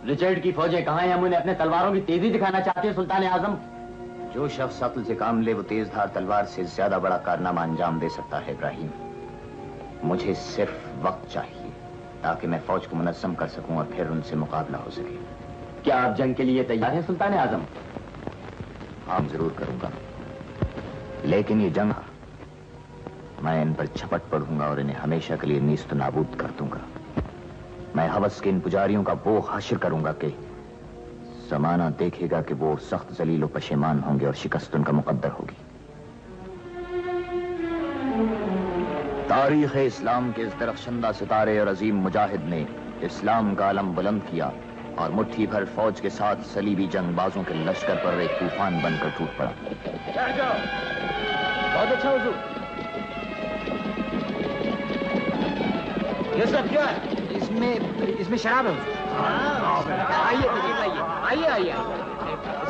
Richard की फौजें कहाँ हैं? हम उन्हें अपने तलवारों की तेजी दिखाना चाहते हैं सुल्तान आजम। जो शख्स अक्ल से काम ले वो तेजधार तलवार से ज्यादा बड़ा कारनामा अंजाम दे सकता है इब्राहिम। मुझे सिर्फ वक्त चाहिए ताकि मैं फौज को मुनज़्ज़म कर सकूं और फिर उनसे मुकाबला हो सके। क्या आप जंग के लिए तैयार हैं सुल्तान आजम? हाँ, जरूर करूंगा, लेकिन ये जंग मैं इन पर झपट पड़ूंगा और इन्हें हमेशा के लिए नीस्त नाबूद कर दूंगा। मैं हवस के इन पुजारियों का वो हश्र करूंगा कि ज़माना देखेगा कि वो सख्त जलील व पशेमान होंगे और शिकस्त उनका मुकद्दर होगी। तारीख़ इस्लाम के इस दरख्शंदा सितारे और अजीम मुजाहिद ने इस्लाम का अलम बुलंद किया और मुट्ठी भर फौज के साथ सलीबी जंगबाजों के लश्कर पर एक तूफान बनकर टूट पड़ा। बहुत अच्छा हुजूर। ये सब क्या है? इसमें शराब है। आइए आइए आइए,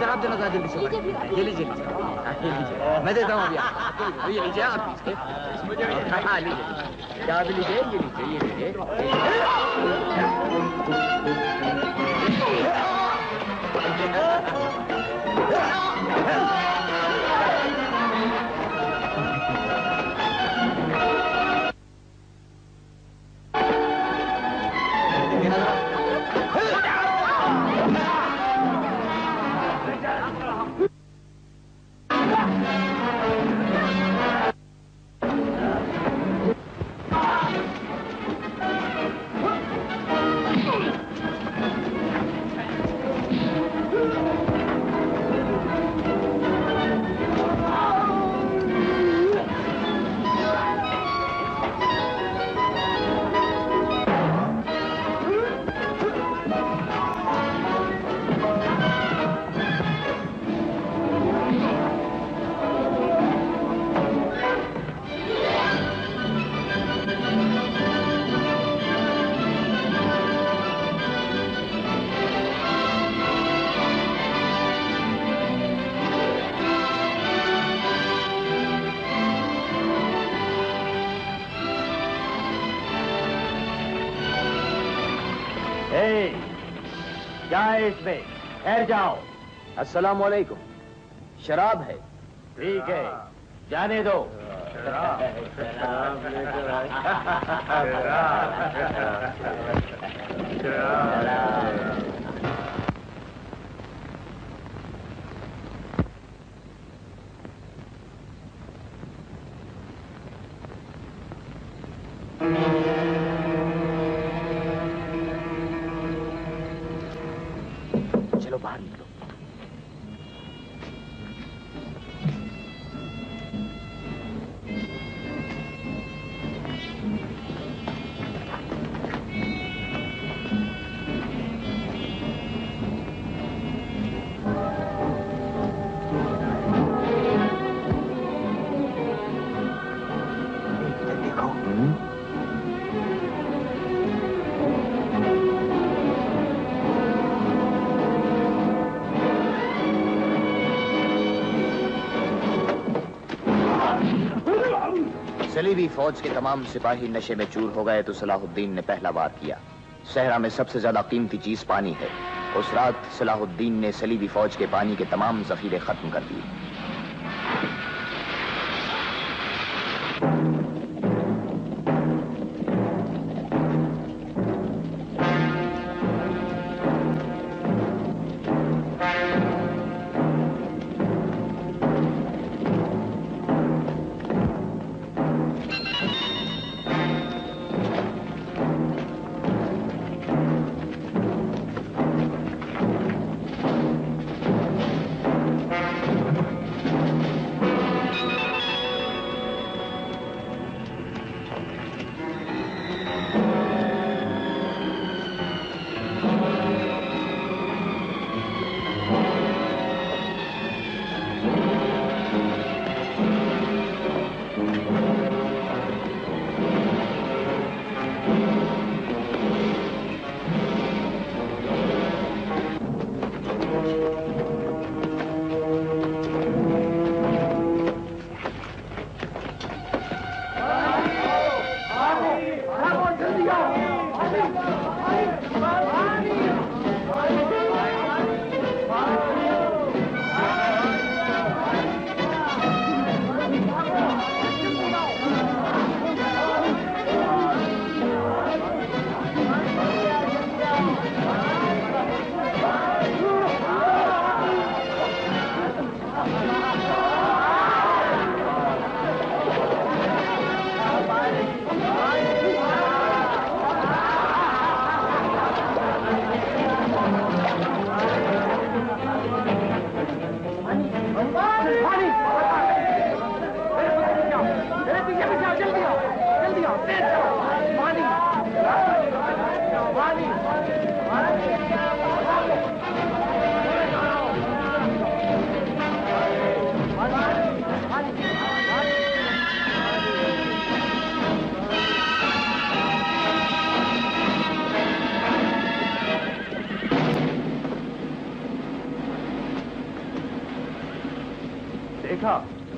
शराब देना था जल्दी से। ये लीजिए, मैं देता हूँ अभी। ये लीजिए आप, हाँ लीजिए, क्या भी लीजिए, ये लीजिए। क्या है इसमें? ठहर जाओ। अस्सलाम वालेकुम। शराब है। ठीक है, जाने दो। चलो बाहर निकलो। सलीबी फौज के तमाम सिपाही नशे में चूर हो गए तो सलाहुद्दीन ने पहला वार किया। सहरा में सबसे ज्यादा कीमती चीज पानी है। उस रात सलाहुद्दीन ने सलीबी फौज के पानी के तमाम जखीरे खत्म कर दिए।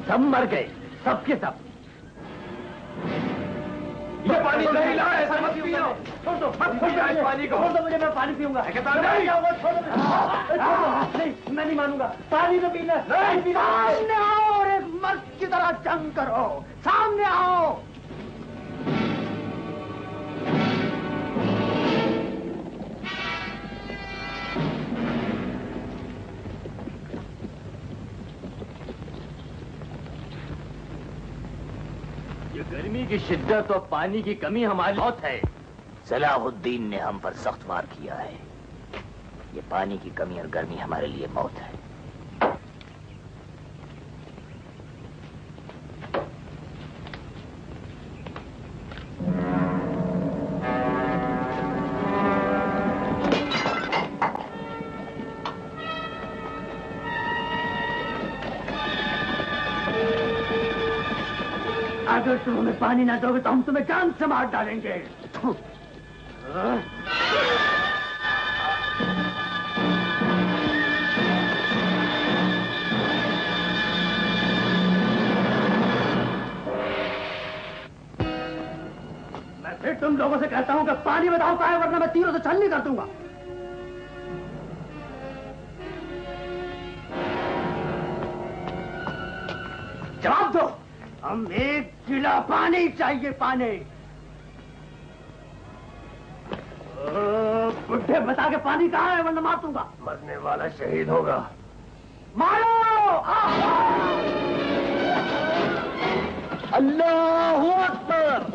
सब मर गए, सब के सब। ये पानी नहीं ला, ऐसा मत पियो। छोड़ दो, मत छोड़ दो पानी को। छोड़ दो मुझे, मैं पानी पीऊंगा। नहीं, मैं नहीं मानूंगा। पानी तो पीना। सामने आओ और एक मर्द की तरह जंग करो। सामने आओ। गर्मी की शिद्दत और पानी की कमी हमारी मौत है। सलाहुद्दीन ने हम पर सख्त वार किया है। ये पानी की कमी और गर्मी हमारे लिए मौत है। अगर तुम हमें पानी ना दोगे तो हम तुम्हें जान से मार डालेंगे। मैं फिर तुम लोगों से कहता हूं कि पानी बताओ कहाँ है, वरना मैं तीरों से छलनी कर दूंगा। जवाब दो। हम 1 गिला पानी चाहिए, पानी। बुढ़े बता के पानी कहाँ है, वरना मार दूंगा। मरने वाला शहीद होगा। मारो। अल्लाहू अकबर।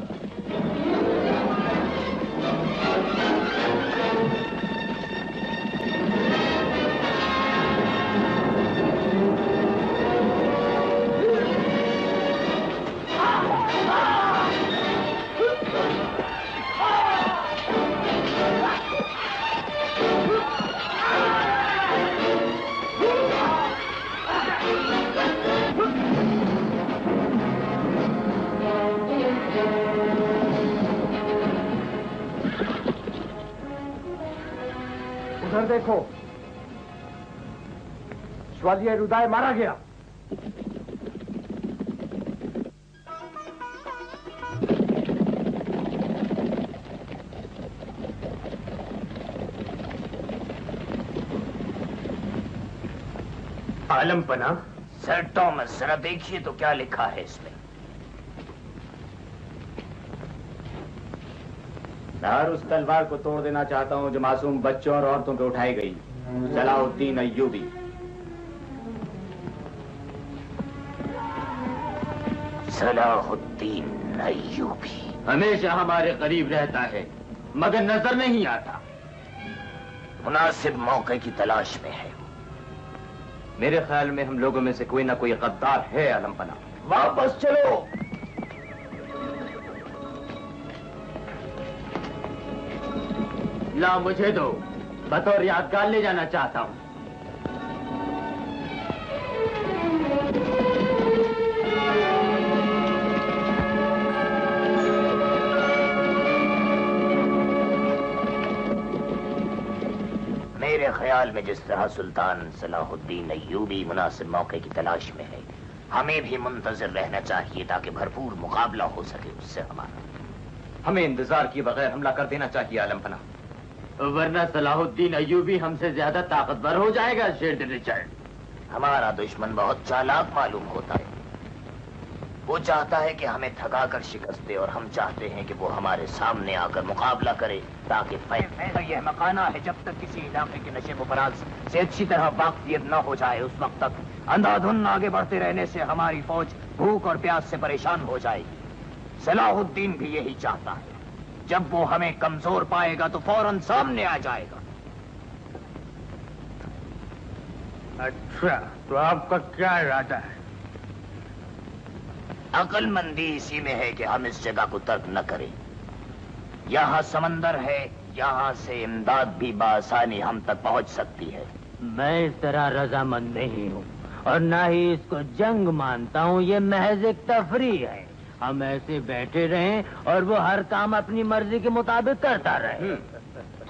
उधर देखो, श्वालिया रुदाय मारा गया। आलमपना, सर टॉमस, जरा देखिए तो क्या लिखा है इसमें। मैं हर उस तलवार को तोड़ देना चाहता हूं जो मासूम बच्चों और औरतों पे उठाई गई। सलाहुद्दीन अय्यूबी। सलाहुद्दीन अय्यूबी हमेशा हमारे करीब रहता है मगर नजर नहीं आता। मुनासिब मौके की तलाश में है। मेरे ख्याल में हम लोगों में से कोई ना कोई गद्दार है आलमपना। वापस चलो। ला मुझे दो, बतौर यादगार ले जाना चाहता हूं। मेरे ख्याल में जिस तरह सुल्तान सलाहुद्दीन अय्यूबी मुनासिब मौके की तलाश में है, हमें भी मुंतजिर रहना चाहिए ताकि भरपूर मुकाबला हो सके उससे हमारा। हमें इंतजार किए बगैर हमला कर देना चाहिए आलमपना, वरना सलाहुद्दीन अय्यूबी हमसे ज्यादा ताकतवर हो जाएगा। शेर रिचर्ड, हमारा दुश्मन बहुत चालाक मालूम होता है। वो चाहता है कि हमें थकाकर शिकस्त दे और हम चाहते हैं कि वो हमारे सामने आकर मुकाबला करे ताकि यह मकाना है जब तक किसी इलाके के नशे फराज से अच्छी तरह वाकफियत न हो जाए उस वक्त तक अंधाधुन आगे बढ़ते रहने से हमारी फौज भूख और प्यास से परेशान हो जाएगी। सलाहुद्दीन भी यही चाहता है। जब वो हमें कमजोर पाएगा तो फौरन सामने आ जाएगा। अच्छा, तो आपका क्या इरादा है? अक्लमंदी इसी में है कि हम इस जगह को तर्क न करें। यहाँ समंदर है, यहाँ से इमदाद भी बआसानी हम तक पहुँच सकती है। मैं इस तरह रजामंद नहीं हूँ और ना ही इसको जंग मानता हूँ। ये महज एक तफरीह है। हम ऐसे बैठे रहें और वो हर काम अपनी मर्जी के मुताबिक करता रहे।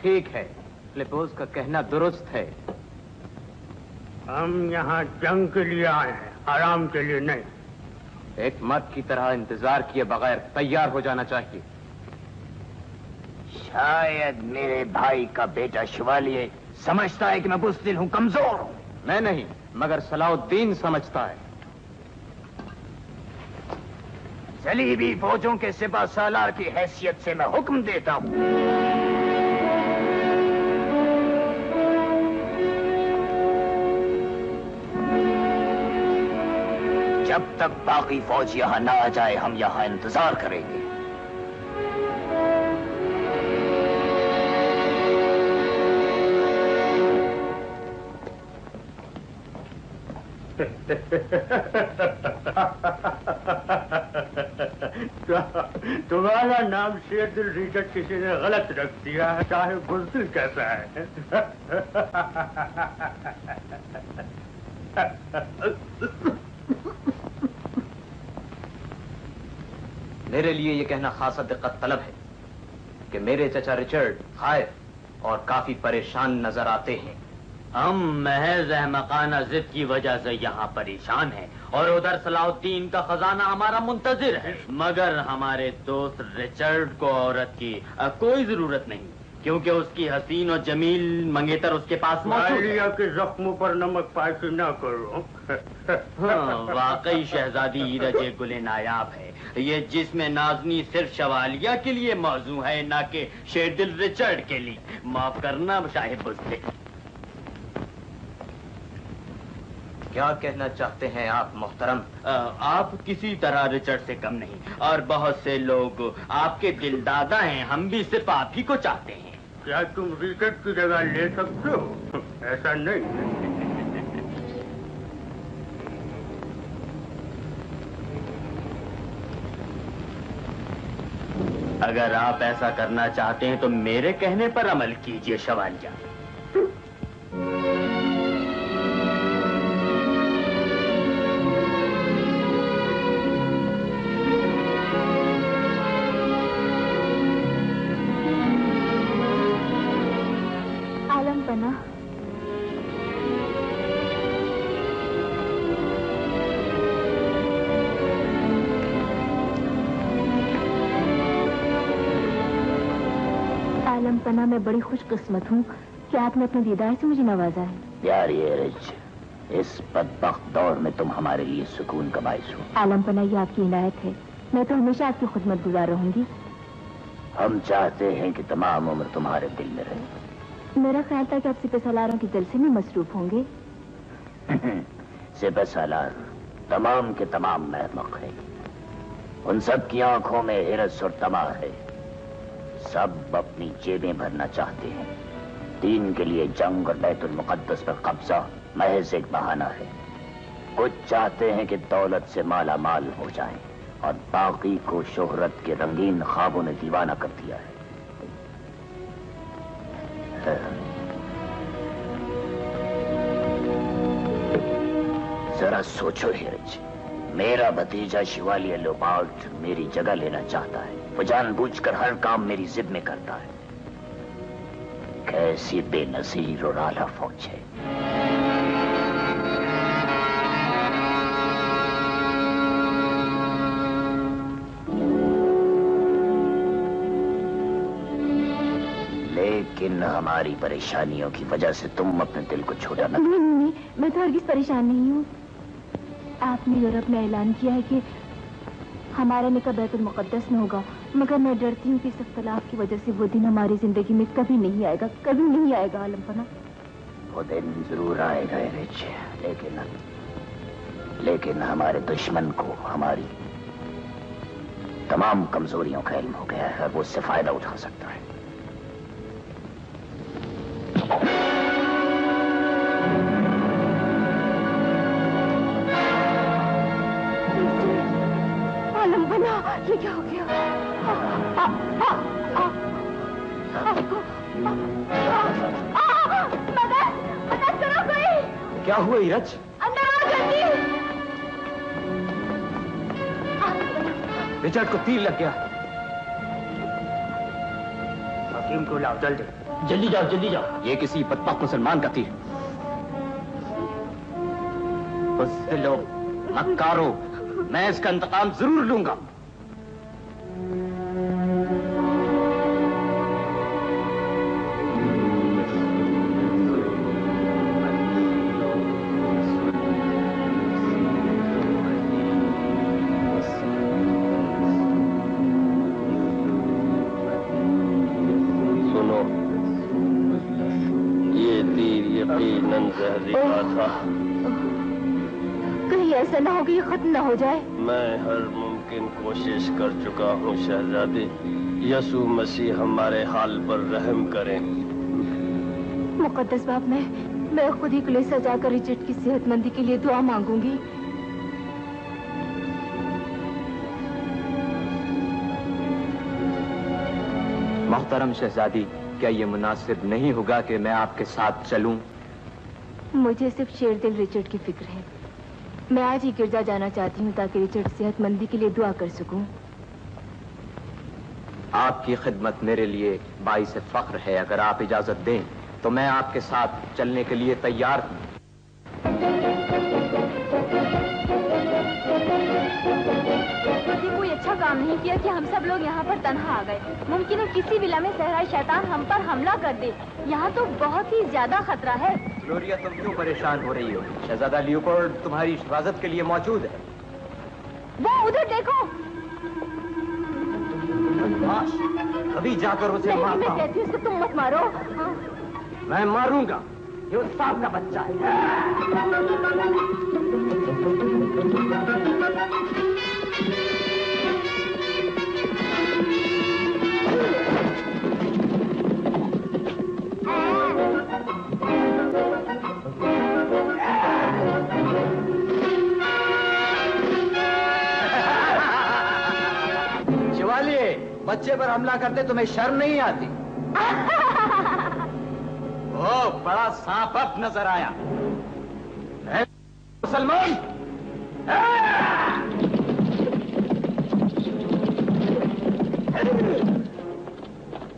ठीक है, क्लिपोस का कहना दुरुस्त है। हम यहाँ जंग के लिए आए हैं, आराम के लिए नहीं। एक मर्द की तरह इंतजार किए बगैर तैयार हो जाना चाहिए। शायद मेरे भाई का बेटा शिवालिए समझता है कि मैं बुज़दिल हूं, कमजोर हूं। मैं नहीं, मगर सलाउद्दीन समझता है। सलीबी फौजों के सिपा सालार की हैसियत से मैं हुक्म देता हूं, जब तक बाकी फौज यहां ना आ जाए हम यहां इंतजार करेंगे। तुम्हारा नाम शेरदिल रिचर्ड किसी ने गलत रख दिया है, चाहे बुज़दिल कैसा है। मेरे लिए यह कहना खासा दिक्कत तलब है कि मेरे चचा रिचर्ड खाइफ और काफी परेशान नजर आते हैं। हम महज अहमकाना जिद की वजह से यहाँ परेशान हैं और उधर सलाउद्दीन का खजाना हमारा मुंतजिर है, मगर हमारे दोस्त रिचर्ड को औरत की कोई जरूरत नहीं, क्योंकि उसकी हसीन और जमील मंगेतर उसके पास मौजूद है। के जख्मों पर नमक पायसी न करो। हाँ, वाकई शहजादी ईरज गुले नायाब है, ये जिसमें नाजनी सिर्फ शवालिया के लिए मौजू है, ना कि शेरदिल रिचर्ड के लिए। माफ करना शाह बुज़दिल। क्या कहना चाहते हैं आप मोहतरम? आप किसी तरह रिचर्ड से कम नहीं, और बहुत से लोग आपके दिलदादा हैं, हम भी सिर्फ आप ही को चाहते हैं। क्या तुम रिचर्ड की जगह ले सकते हो? ऐसा नहीं। अगर आप ऐसा करना चाहते हैं तो मेरे कहने पर अमल कीजिए शवालिया। आलमपना, मैं बड़ी खुशकिस्मत हूँ कि आपने अपने दीदार से मुझे नवाजा है। प्यारी एरिज, इस बदबख्त दौर में तुम हमारे लिए सुकून का बाइस हो। आलमपना, ये आपकी इनायत है, मैं तो हमेशा आपकी खुदमत गुजार रहूंगी। हम चाहते हैं कि तमाम उम्र तुम्हारे दिल में रहे। मेरा ख्याल था कि आप सिपह सालारों के जलसे में मसरूफ होंगे। सिपह सालार तमाम के तमाम महमक है, उन सब की आंखों में हिरस और तमा है। सब अपनी जेबें भरना चाहते हैं। दीन के लिए जंग और बैतुल मुकद्दस पर कब्जा महज एक बहाना है। कुछ चाहते हैं कि दौलत से माला माल हो जाएं, और बाकी को शोहरत के रंगीन ख्वाबों ने दीवाना कर दिया है। जरा सोचो हिरज, मेरा भतीजा शिवालिया लोबार्ड मेरी जगह लेना चाहता है। वो जानबूझकर हर काम मेरी जिद में करता है। कैसी बेनजीर और आला फौज है। लेकिन हमारी परेशानियों की वजह से तुम अपने दिल को छोड़ा ना। नहीं, मैं तो हरगिज परेशान नहीं हूँ। आपने यूरोप में ऐलान किया है कि हमारा निकाह बैतुल मुकद्दस में होगा, मगर मैं डरती हूँ कि इस इख्तिलाफ की वजह से वो दिन हमारी जिंदगी में कभी नहीं आएगा, कभी नहीं आएगा आलमपना। वो दिन जरूर आएगा एरिज, लेकिन हमारे दुश्मन को हमारी तमाम कमजोरियों का इल्म हो गया है, वो उससे फायदा उठा सकता है। आलमपना, ये क्या हो गया? मदद करो कोई। क्या हुआ इरज? अंदर आओ जल्दी। रिचर्ड को तीर लग गया। हकीम को लाओ जल्दी। जल्दी जाओ, जल्दी जाओ। ये किसी बदबख्त मुसलमान का तीर। बुज़दिलो, मक्कारो, मैं इसका इंतकाम जरूर लूंगा। कहीं ऐसा ना हो कि ये खत्म ना हो जाए। मैं हर मुमकिन कोशिश कर चुका हूँ शहजादी। यसू मसीह हमारे हाल पर रहम करें। मुकद्दस बाप, मैं खुद ही कलीसिया जाकर रिचर्ड की सेहतमंदी के लिए दुआ मांगूंगी। मोहतरम शहजादी, क्या ये मुनासिब नहीं होगा कि मैं आपके साथ चलूं? मुझे सिर्फ शेरदिल रिचर्ड की फिक्र है। मैं आज ही गिरजा जाना चाहती हूँ ताकि रिचर्ड सेहतमंदी के लिए दुआ कर सकूं। आपकी खिदमत मेरे लिए बाइस फख्र है। अगर आप इजाजत दें तो मैं आपके साथ चलने के लिए तैयार हूँ। ये कोई अच्छा काम नहीं किया कि हम सब लोग यहाँ पर तन्हा आ गए। मुमकिन है किसी भी लम्हे सहराई शैतान हम पर हमला कर दे। यहाँ तो बहुत ही ज्यादा खतरा है। ग्लोरिया, तुम क्यों परेशान हो रही हो? शहजादा लियोपोल्ड तुम्हारी हिफाजत के लिए मौजूद है। वो उधर देखो। अभी जाकर उसे मारता हूं। मैं कहती हूँ उसको तुम मत मारो। मैं मारूंगा। ये उस सांप का बच्चा है। बच्चे पर हमला करते तुम्हें शर्म नहीं आती? ओ, बड़ा सांप अब नजर आया। मुसलमान,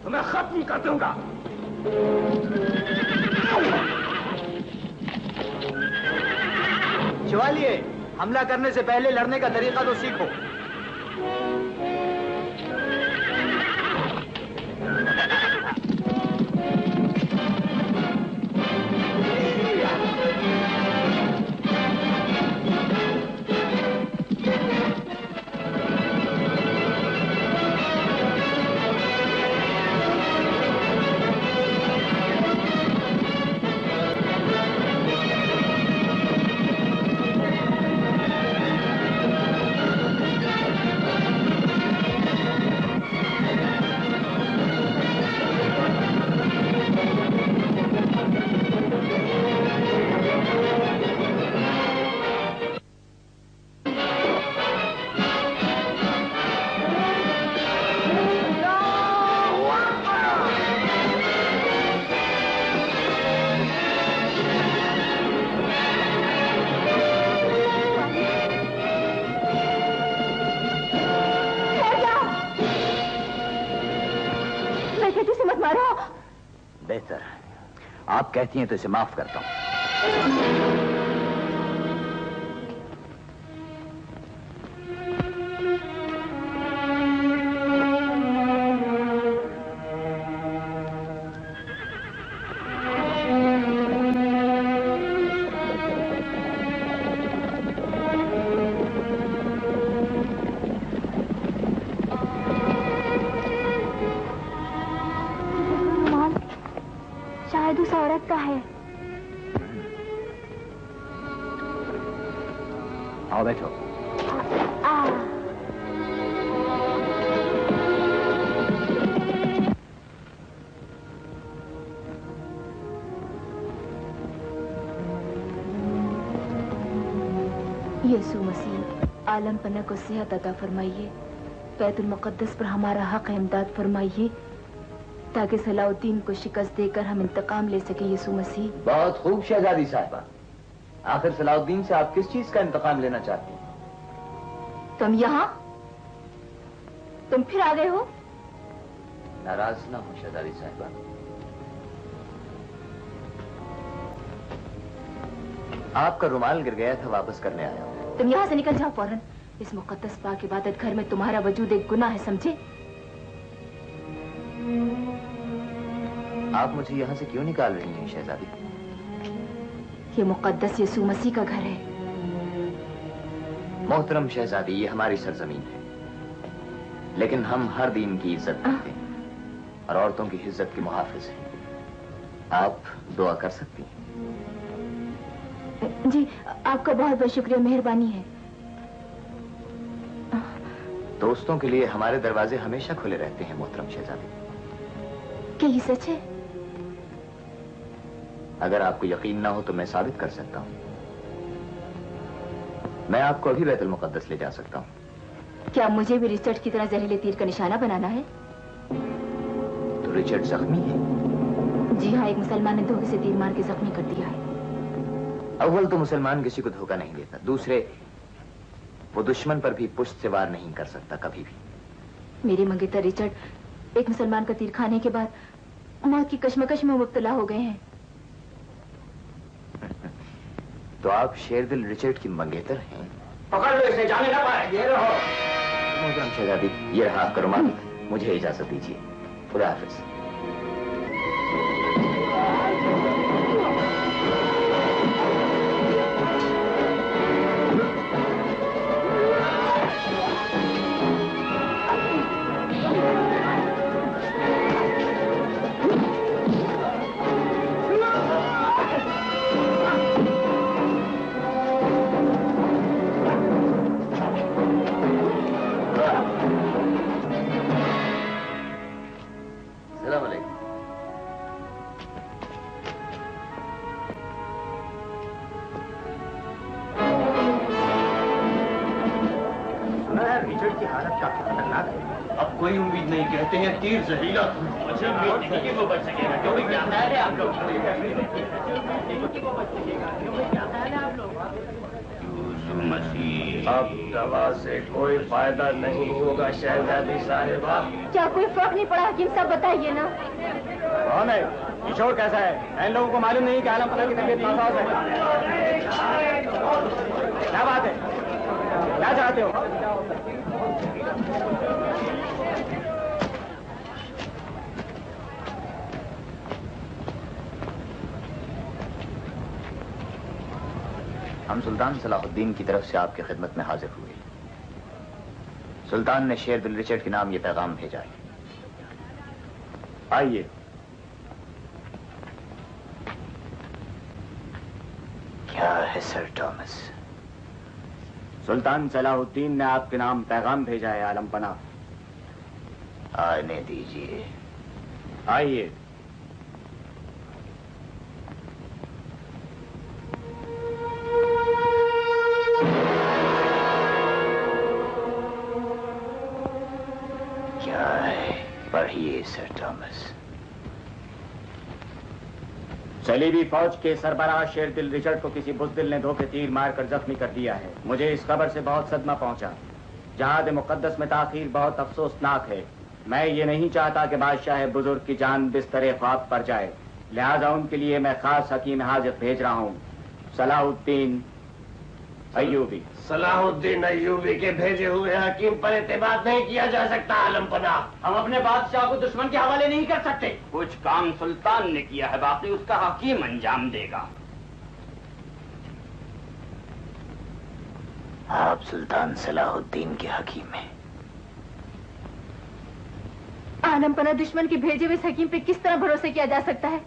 तुम्हें खत्म कर दूंगा। शिवालिए, हमला करने से पहले लड़ने का तरीका तो सीखो। बेहतर, आप कहती हैं तो इसे माफ करता हूं। आओ बैठो। यीशु मसीह, आलम पना को सेहत अता फरमाइए। बैतुल मुक़द्दस पर हमारा हक इमदाद फरमाइए ताकि सलाउद्दीन को शिकस्त देकर हम इंतकाम ले सके। यीशु मसीह। बहुत खूब शहजादी साहिबा। आखिर सलाउद्दीन से आप किस चीज का इंतकाम लेना चाहती हैं? तुम यहाँ? तुम फिर आ गए हो? नाराज ना हो शहजादी साहिबा। आपका रुमाल गिर गया था, वापस करने आया हूं। तुम यहाँ से निकल जाओ फौरन। इस मुकद्दस पाक इबादत घर में तुम्हारा वजूद एक गुनाह है, समझे? आप मुझे यहाँ से क्यों निकाल रही हैं शहजादी? ये मुकद्दस यीशु मसीह का घर है। मोहतरम शहजादी, ये हमारी सरजमीन है, लेकिन हम हर दीन की इज्जत करते हैं और औरतों की इज्जत के मुहाफिज हैं। आप दुआ कर सकती हैं। जी, आपका बहुत बहुत शुक्रिया, मेहरबानी है। दोस्तों के लिए हमारे दरवाजे हमेशा खुले रहते हैं मोहतरम शहजादी। क्या ये सच है? अगर आपको यकीन ना हो तो मैं साबित कर सकता हूं। मैं आपको अभी बैतुल मुकद्दस ले जा सकता हूं। क्या मुझे भी रिचर्ड की तरह जहरीले तीर का निशाना बनाना है? तो रिचर्ड जख्मी है? जी हाँ, एक मुसलमान ने धोखे से तीर मार के जख्मी कर दिया है। अव्वल तो मुसलमान किसी को धोखा नहीं देता, दूसरे वो दुश्मन पर भी पुष्ट से वार नहीं कर सकता कभी भी। मेरे मंगेतर रिचर्ड एक मुसलमान का तीर खाने के बाद मौत की कश्मकश में मुब्तला हो गए हैं। तो आप शेरदिल रिचर्ड की मंगेतर हैं? पकड़ लो इसे, जाने ना पाए। ये रहो। मोहतरम शहजादी, ये रहा आपका रुमाल, मुझे इजाजत दीजिए। खुदा हाफिज। कोई उम्मीद नहीं, कहते हैं तीर जहरीला। मुझे उम्मीद नहीं कि वो बच सकेगा, क्योंकि क्या ख्याल है आप लोग? अब दवा से कोई फायदा नहीं होगा शहजादी साहिबा। क्या कोई फर्क नहीं पड़ा? हकीम साहब बताइए ना। कौन है? किशोर कैसा है? इन लोगों को मालूम नहीं कि आलम पना की तबीयत नासाज है। क्या बात है? क्या चाहते हो? हम सुल्तान सलाहुद्दीन की तरफ से आपकी खिदमत में हाजिर हुए। सुल्तान ने शेरदिल रिचर्ड के नाम ये पैगाम भेजा है। आइए। क्या है सर थॉमस? सुल्तान सलाहुद्दीन ने आपके नाम पैगाम भेजा है आलम पना। आने दीजिए। आइए। क्या है? पढ़िए सर थॉमस। सलीबी फौज के सरबराह शेरदिल रिचर्ड को किसी बुज़दिल ने धोखे तीर मारकर जख्मी कर दिया है। मुझे इस खबर से बहुत सदमा पहुंचा। जहाद मुकद्दस में ताखीर बहुत अफसोसनाक है। मैं ये नहीं चाहता कि बादशाह बुजुर्ग की जान बिस्तर ख्वाब पर जाए, लिहाजा उनके लिए मैं खास हकीम हाजिर भेज रहा हूँ, सलाहुद्दीन अय्यूबी। सलाहुद्दीन अय्यूबी के भेजे हुए हकीम पर एतमाद नहीं किया जा सकता आलम पना। हम अपने बादशाह को दुश्मन के हवाले नहीं कर सकते। कुछ काम सुल्तान ने किया है, बाकी उसका हकीम अंजाम देगा। आप सुल्तान सलाहुद्दीन के हकीम हैं। आलम पना दुश्मन के भेजे हुए हकीम पे किस तरह भरोसा किया जा सकता है?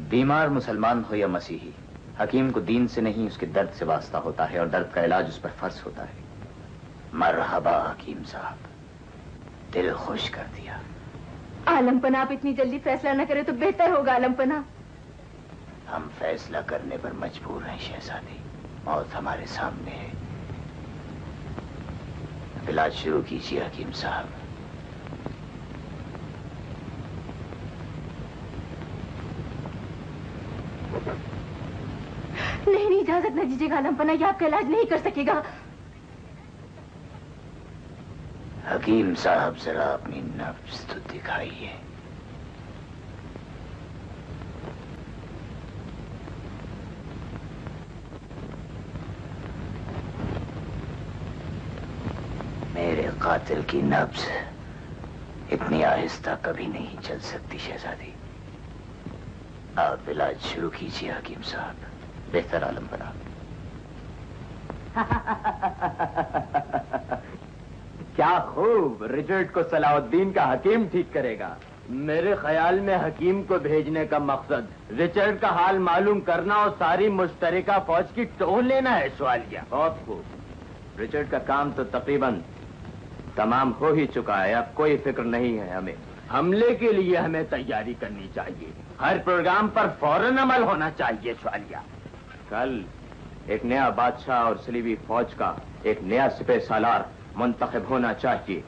बीमार मुसलमान हो या मसीही, हकीम को दीन से नहीं उसके दर्द से वास्ता होता है और दर्द का इलाज उस पर फर्ज होता है। मरहबा हकीम साहब, दिल खुश कर दिया। आलम पना, आप इतनी जल्दी फैसला न करें तो बेहतर होगा आलम पना। हम फैसला करने पर मजबूर हैं शहजादी, मौत हमारे सामने है। इलाज शुरू कीजिए हकीम साहब। नहीं, इजाजत न दीजिएगा आलम पना, ये आपका इलाज नहीं कर सकेगा। हकीम साहब जरा अपनी नफ्स तो दिखाइए। कातिल की नब्ज इतनी आहिस्ता कभी नहीं चल सकती शहजादी। आप इलाज शुरू कीजिए हकीम साहब। बेहतर आलम बना। क्या खूब, रिचर्ड को सलाउद्दीन का हकीम ठीक करेगा। मेरे ख्याल में हकीम को भेजने का मकसद रिचर्ड का हाल मालूम करना और सारी मुश्तरका फौज की टोह लेना है। सवालिया बहुत खूब, रिचर्ड का काम तो तकरीबन तमाम हो ही चुका है। अब कोई फिक्र नहीं है हमें। हमले के लिए हमें तैयारी करनी चाहिए। हर प्रोग्राम पर फौरन अमल होना चाहिए। सवालिया कल एक नया बादशाह और सलीबी फौज का एक नया सिपह सालार मुंतखब होना चाहिए।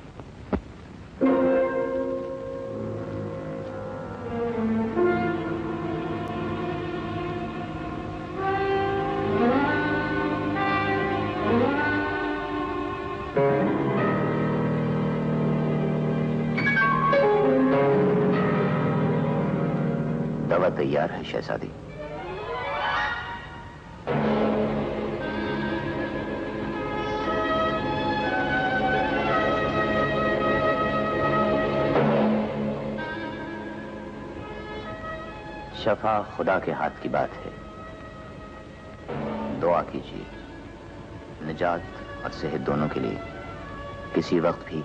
दवा तैयार है शहजादी। शफा खुदा के हाथ की बात है। दुआ कीजिए निजात और सेहत दोनों के लिए। किसी वक्त भी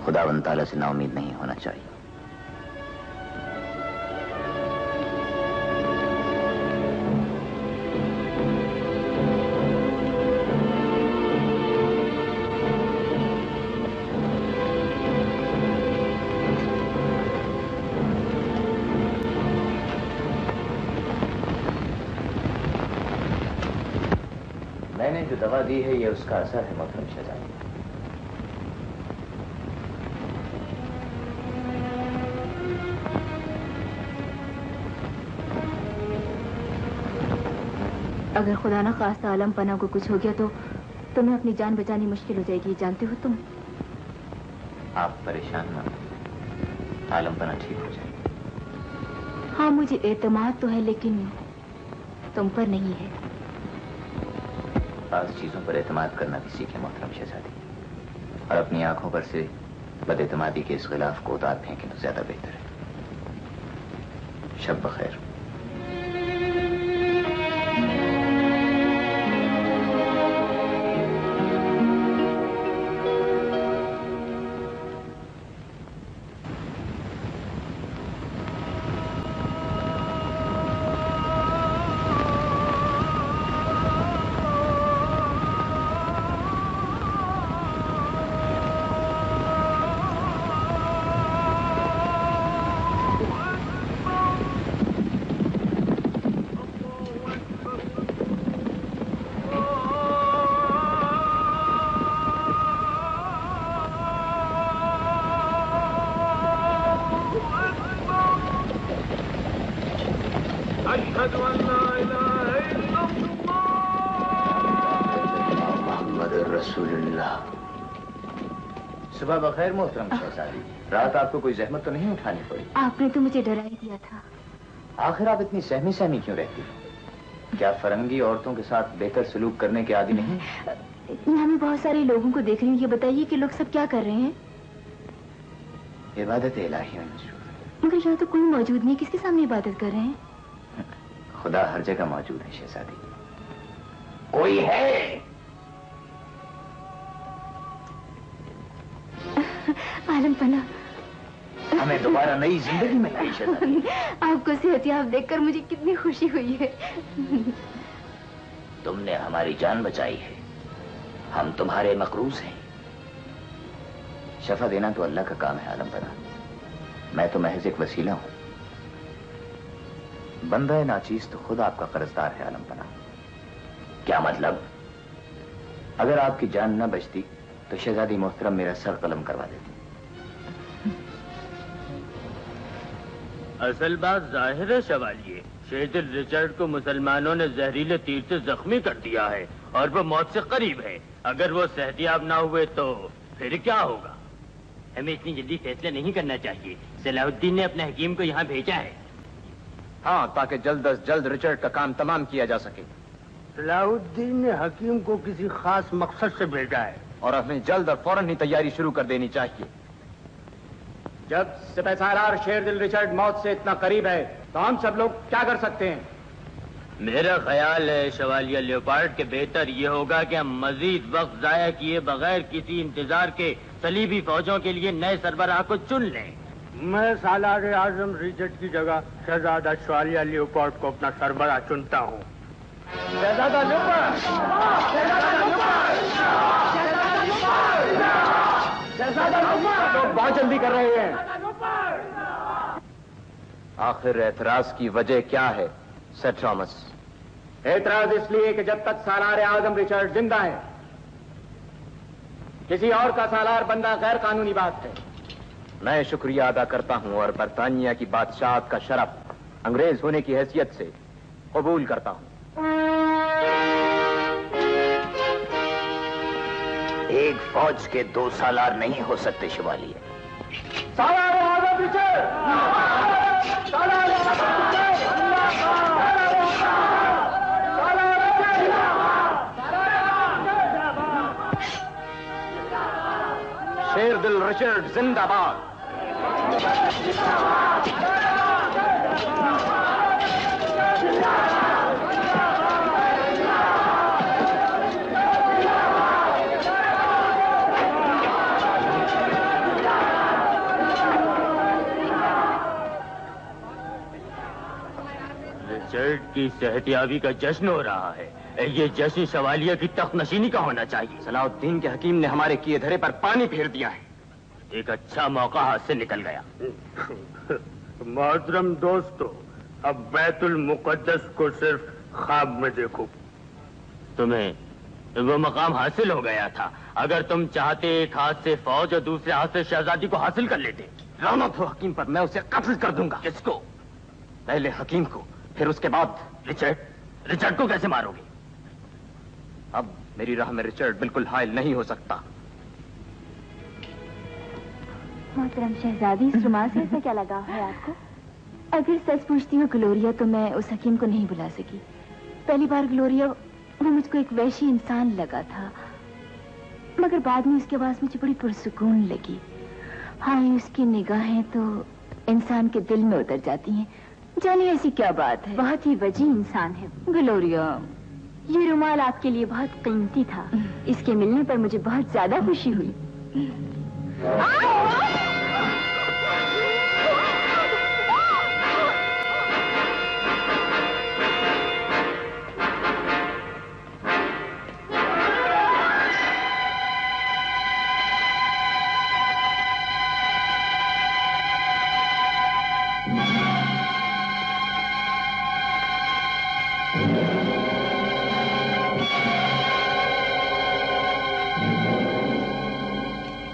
खुदावंद ताला से नाउम्मीद नहीं होना चाहिए। मैंने जो दवा दी है ये उसका असर है मोहतरम शहजादी। अगर खुदा ना खास्ता आलम पना को कुछ हो गया तो तुम्हें अपनी जान बचानी मुश्किल हो जाएगी, जानते हो तुम। आप परेशान न हो, आलम पना ठीक हो जाए। हाँ मुझे एतमाद तो है लेकिन तुम पर नहीं है। बाज़ चीजों पर एतमाद करना भी सीखे मोहतरम शहजादी, और अपनी आंखों पर से बदएतमादी के इस खिलाफ को उतार फेंके तो ज्यादा बेहतर है। शब बखैर। सुबह बखैर मोहतरम शहजादी। रात आपको कोई जहमत तो नहीं उठानी पड़ी? आपने तो मुझे डरा ही दिया था। आखिर आप इतनी सहमी सहमी क्यों रहती हैं? क्या फरंगी औरतों के साथ बेहतर सलूक करने के आदी नहीं? यहाँ मैं बहुत सारे लोगों को देख रही हूँ। ये बताइए कि लोग सब क्या कर रहे हैं? इबादत इलाही में मशरूफ। मगर यहाँ तो कोई मौजूद नहीं, किसके सामने इबादत कर रहे हैं? खुदा हर जगह मौजूद है शहजादी। कोई है? आलम पना, हमें दोबारा नई जिंदगी मिली शहजादी। आपको सेहतियाब देखकर मुझे कितनी खुशी हुई है। तुमने हमारी जान बचाई है, हम तुम्हारे मकरूज हैं। शफा देना तो अल्लाह का काम है आलम पना, मैं तो महज एक वसीला हूं। बंदा नाचीज तो खुद आपका कर्जदार है आलम पना। क्या मतलब? अगर आपकी जान न बचती तो शहजादी मोहतरम मेरा सर कलम करवा देती। असल बात जाहिर है शवालिए, शेर रिचर्ड को मुसलमानों ने जहरीले तीर से जख्मी कर दिया है और वो मौत से करीब है। अगर वो सेहतियाब ना हुए तो फिर क्या होगा? हमें इतनी जल्दी फैसला नहीं करना चाहिए। सलाहुद्दीन ने अपने हकीम को यहाँ भेजा है। हाँ, ताकि जल्द अज जल्द रिचर्ड का काम तमाम किया जा सके। सलाहुद्दीन ने हकीम को किसी खास मकसद से भेजा है। और हमें जल्द और फौरन ही तैयारी शुरू कर देनी चाहिए। जब सिपहसालार शेरदिल रिचर्ड मौत से इतना करीब है तो हम सब लोग क्या कर सकते हैं? मेरा ख्याल है शवालिया लियोपार्ड के बेहतर ये होगा कि हम मजीद वक्त जाया किए बगैर किसी इंतजार के सलीबी फौजों के लिए नए सरबराह को चुन लें। मैं सालार आजम रिचर्ड की जगह शहजादा शवालिया लियोपार्ड को अपना सरबराह चुनता हूँ। शहजादा लियोपार्ड! तो बहुत जल्दी कर रहे हैं। आखिर एतराज की वजह क्या है सर थॉमस? एतराज इसलिए कि जब तक सालार आजम रिचर्ड जिंदा है, किसी और का सालार बनना गैर कानूनी बात है। मैं शुक्रिया अदा करता हूं और बरतानिया की बादशाहत का शरफ अंग्रेज होने की हैसियत से कबूल करता हूं। एक फौज के 2 सालार नहीं हो सकते शिवालिया। सालार आजम रिचर्ड! शेरदिल रिचर्ड जिंदाबाद! रिचर्ड की सेहतियाबी का जश्न हो रहा है। ये जश्न शवालिया की तख्तनशीनी का होना चाहिए। सलाउद्दीन के हकीम ने हमारे किए धरे पर पानी फेर दिया है। एक अच्छा मौका हाथ से निकल गया। मोहतरम दोस्तों, अब बैतुल मुकद्दस को सिर्फ ख्वाब में देखो। तुम्हें वो मकाम हासिल हो गया था। अगर तुम चाहते एक हाथ से फौज और दूसरे हाथ से शहजादी को हासिल कर लेते। लानत हो हकीम पर, मैं उसे कत्ल कर दूंगा। किसको? पहले हकीम को, फिर उसके बाद रिचर्ड को कैसे मारोगे? अब मेरी राह में रिचर्ड बिल्कुल हायल नहीं हो सकता। मोहतरम शहजादी, इस रुमाल से ऐसा क्या लगा है आपको? अगर सच पूछती हूँ ग्लोरिया, तो मैं उस हकीम को नहीं बुला सकी। पहली बार ग्लोरिया वो मुझको एक वैशी इंसान लगा था, मगर बाद में उसकी आवाज मुझे बड़ी पुरसुकून लगी। हाँ, उसकी निगाहें तो इंसान के दिल में उतर जाती हैं। जानिए ऐसी क्या बात है। बहुत ही वजीह इंसान है ग्लोरिया। ये रुमाल आपके लिए बहुत कीमती था। इसके मिलने पर मुझे बहुत ज्यादा खुशी हुई।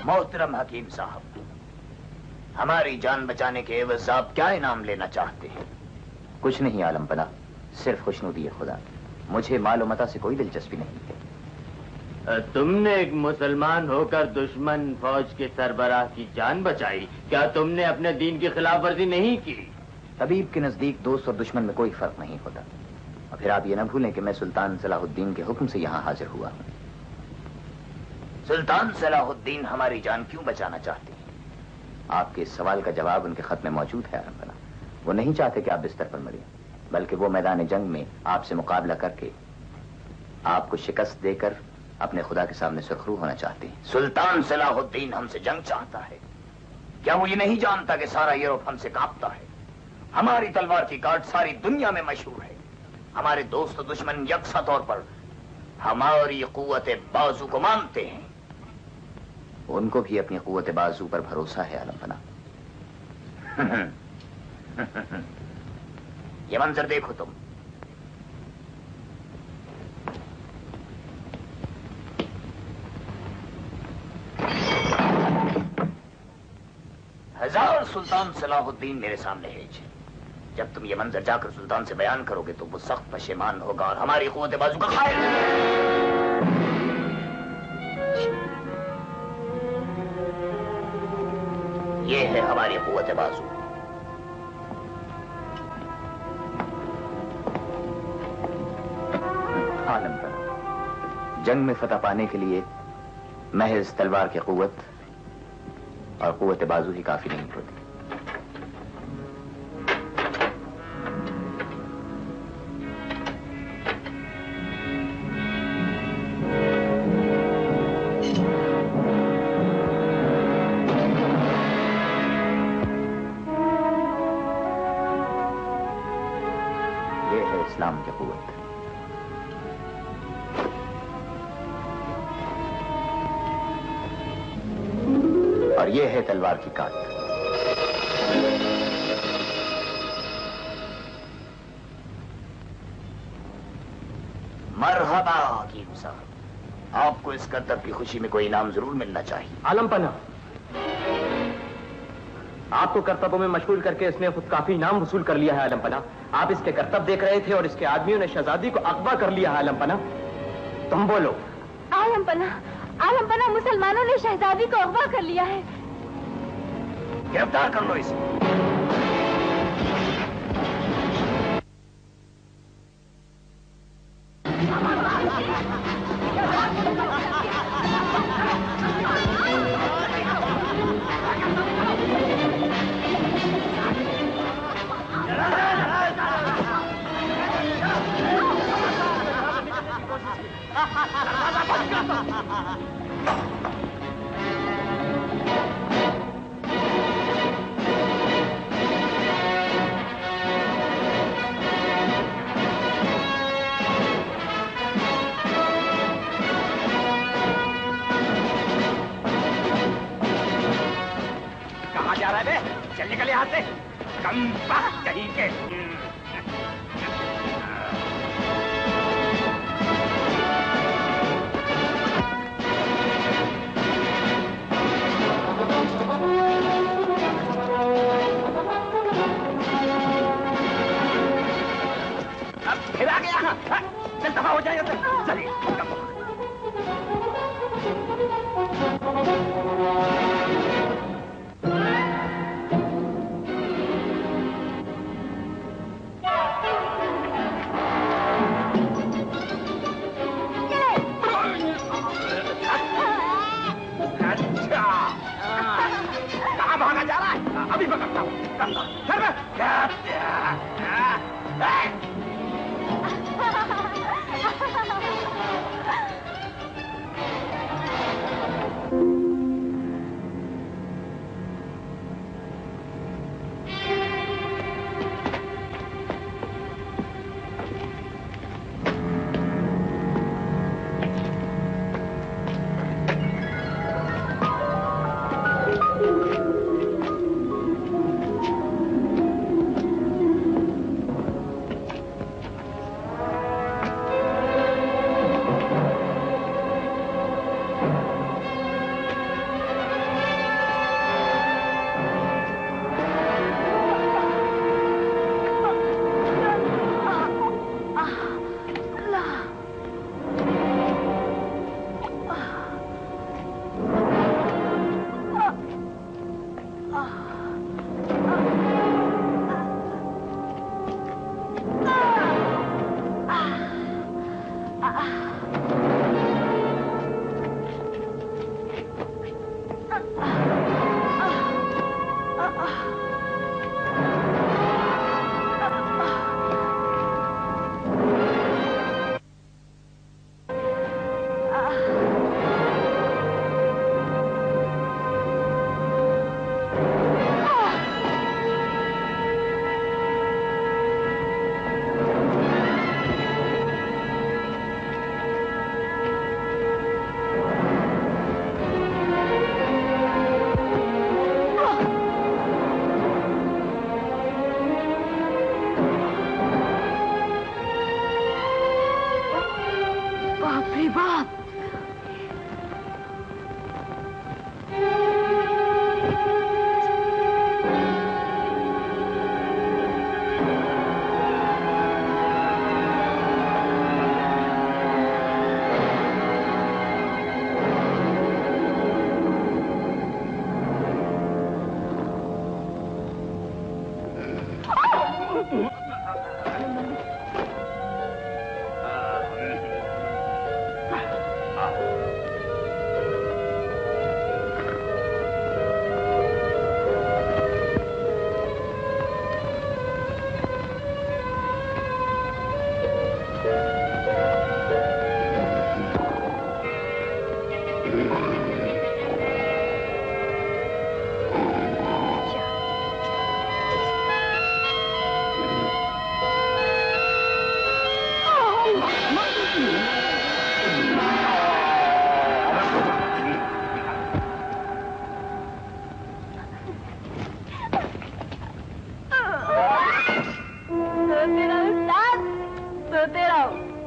मोहतरम हकीम साहब, हमारी जान बचाने के एवज आप क्या इनाम लेना चाहते हैं? कुछ नहीं आलम पना, सिर्फ खुशनुदी खुदा। मुझे मालूम मता से कोई दिलचस्पी नहीं है। तुमने एक मुसलमान होकर दुश्मन फौज के सरबराह की जान बचाई। क्या तुमने अपने दीन की खिलाफ वर्जी नहीं की? तबीब के नजदीक दोस्त और दुश्मन में कोई फर्क नहीं होता। और फिर आप ये न भूलें कि मैं सुल्तान सलाहुद्दीन के हुक्म से यहाँ हाजिर हुआ हूँ। सुल्तान सलाहुद्दीन हमारी जान क्यों बचाना चाहते हैं? आपके इस सवाल का जवाब उनके खत में मौजूद है आलम पना। वो नहीं चाहते कि आप बिस्तर पर मरें, बल्कि वो मैदान जंग में आपसे मुकाबला करके आपको शिकस्त देकर अपने खुदा के सामने सुरखरू होना चाहते हैं। सुल्तान सलाहुद्दीन हमसे जंग चाहता है? क्या वो ये नहीं जानता कि सारा यूरोप हमसे कांपता है? हमारी तलवार की काट सारी दुनिया में मशहूर है। हमारे दोस्त दुश्मन यकसा तौर पर हमारी कुव्वत बाजू को मानते हैं। उनको भी अपनी कुव्वत बाजू पर भरोसा है आलम पना। ये मंजर देखो तुम। हजार सुल्तान सलाहुद्दीन मेरे सामने है। जब तुम ये मंजर जाकर सुल्तान से बयान करोगे तो वो सख्त पशेमान होगा और हमारी कुव्वत बाजू का खायल होगा। ये है हमारी कुव्वत बाजू। आलम पना, जंग में फतह पाने के लिए महज तलवार की कुव्वत और कुव्वत बाजू ही काफी नहीं होती। ये है इस्लाम की कुव्वत। और ये है तलवार की काट। मरहबा हकीम साहब, आपको इस करतब की खुशी में कोई इनाम जरूर मिलना चाहिए। आलमपना, आपको करतबों में मशगूल करके इसने खुद काफी इनाम वसूल कर लिया है। आलमपना, आप इसके करतब देख रहे थे और इसके आदमियों ने शहजादी को अगवा कर लिया है। आलमपना, तुम बोलो। आलमपना, आलमपना, मुसलमानों ने शहजादी को अगवा कर लिया है। गिरफ्तार कर लो इसे। चल निकल यहाँ से, कम वक्त कहीं के। अब फिर आ गया। चल दफा हो जाएगा। चलिए भागा जा रहा है, अभी पकड़ता हूँ।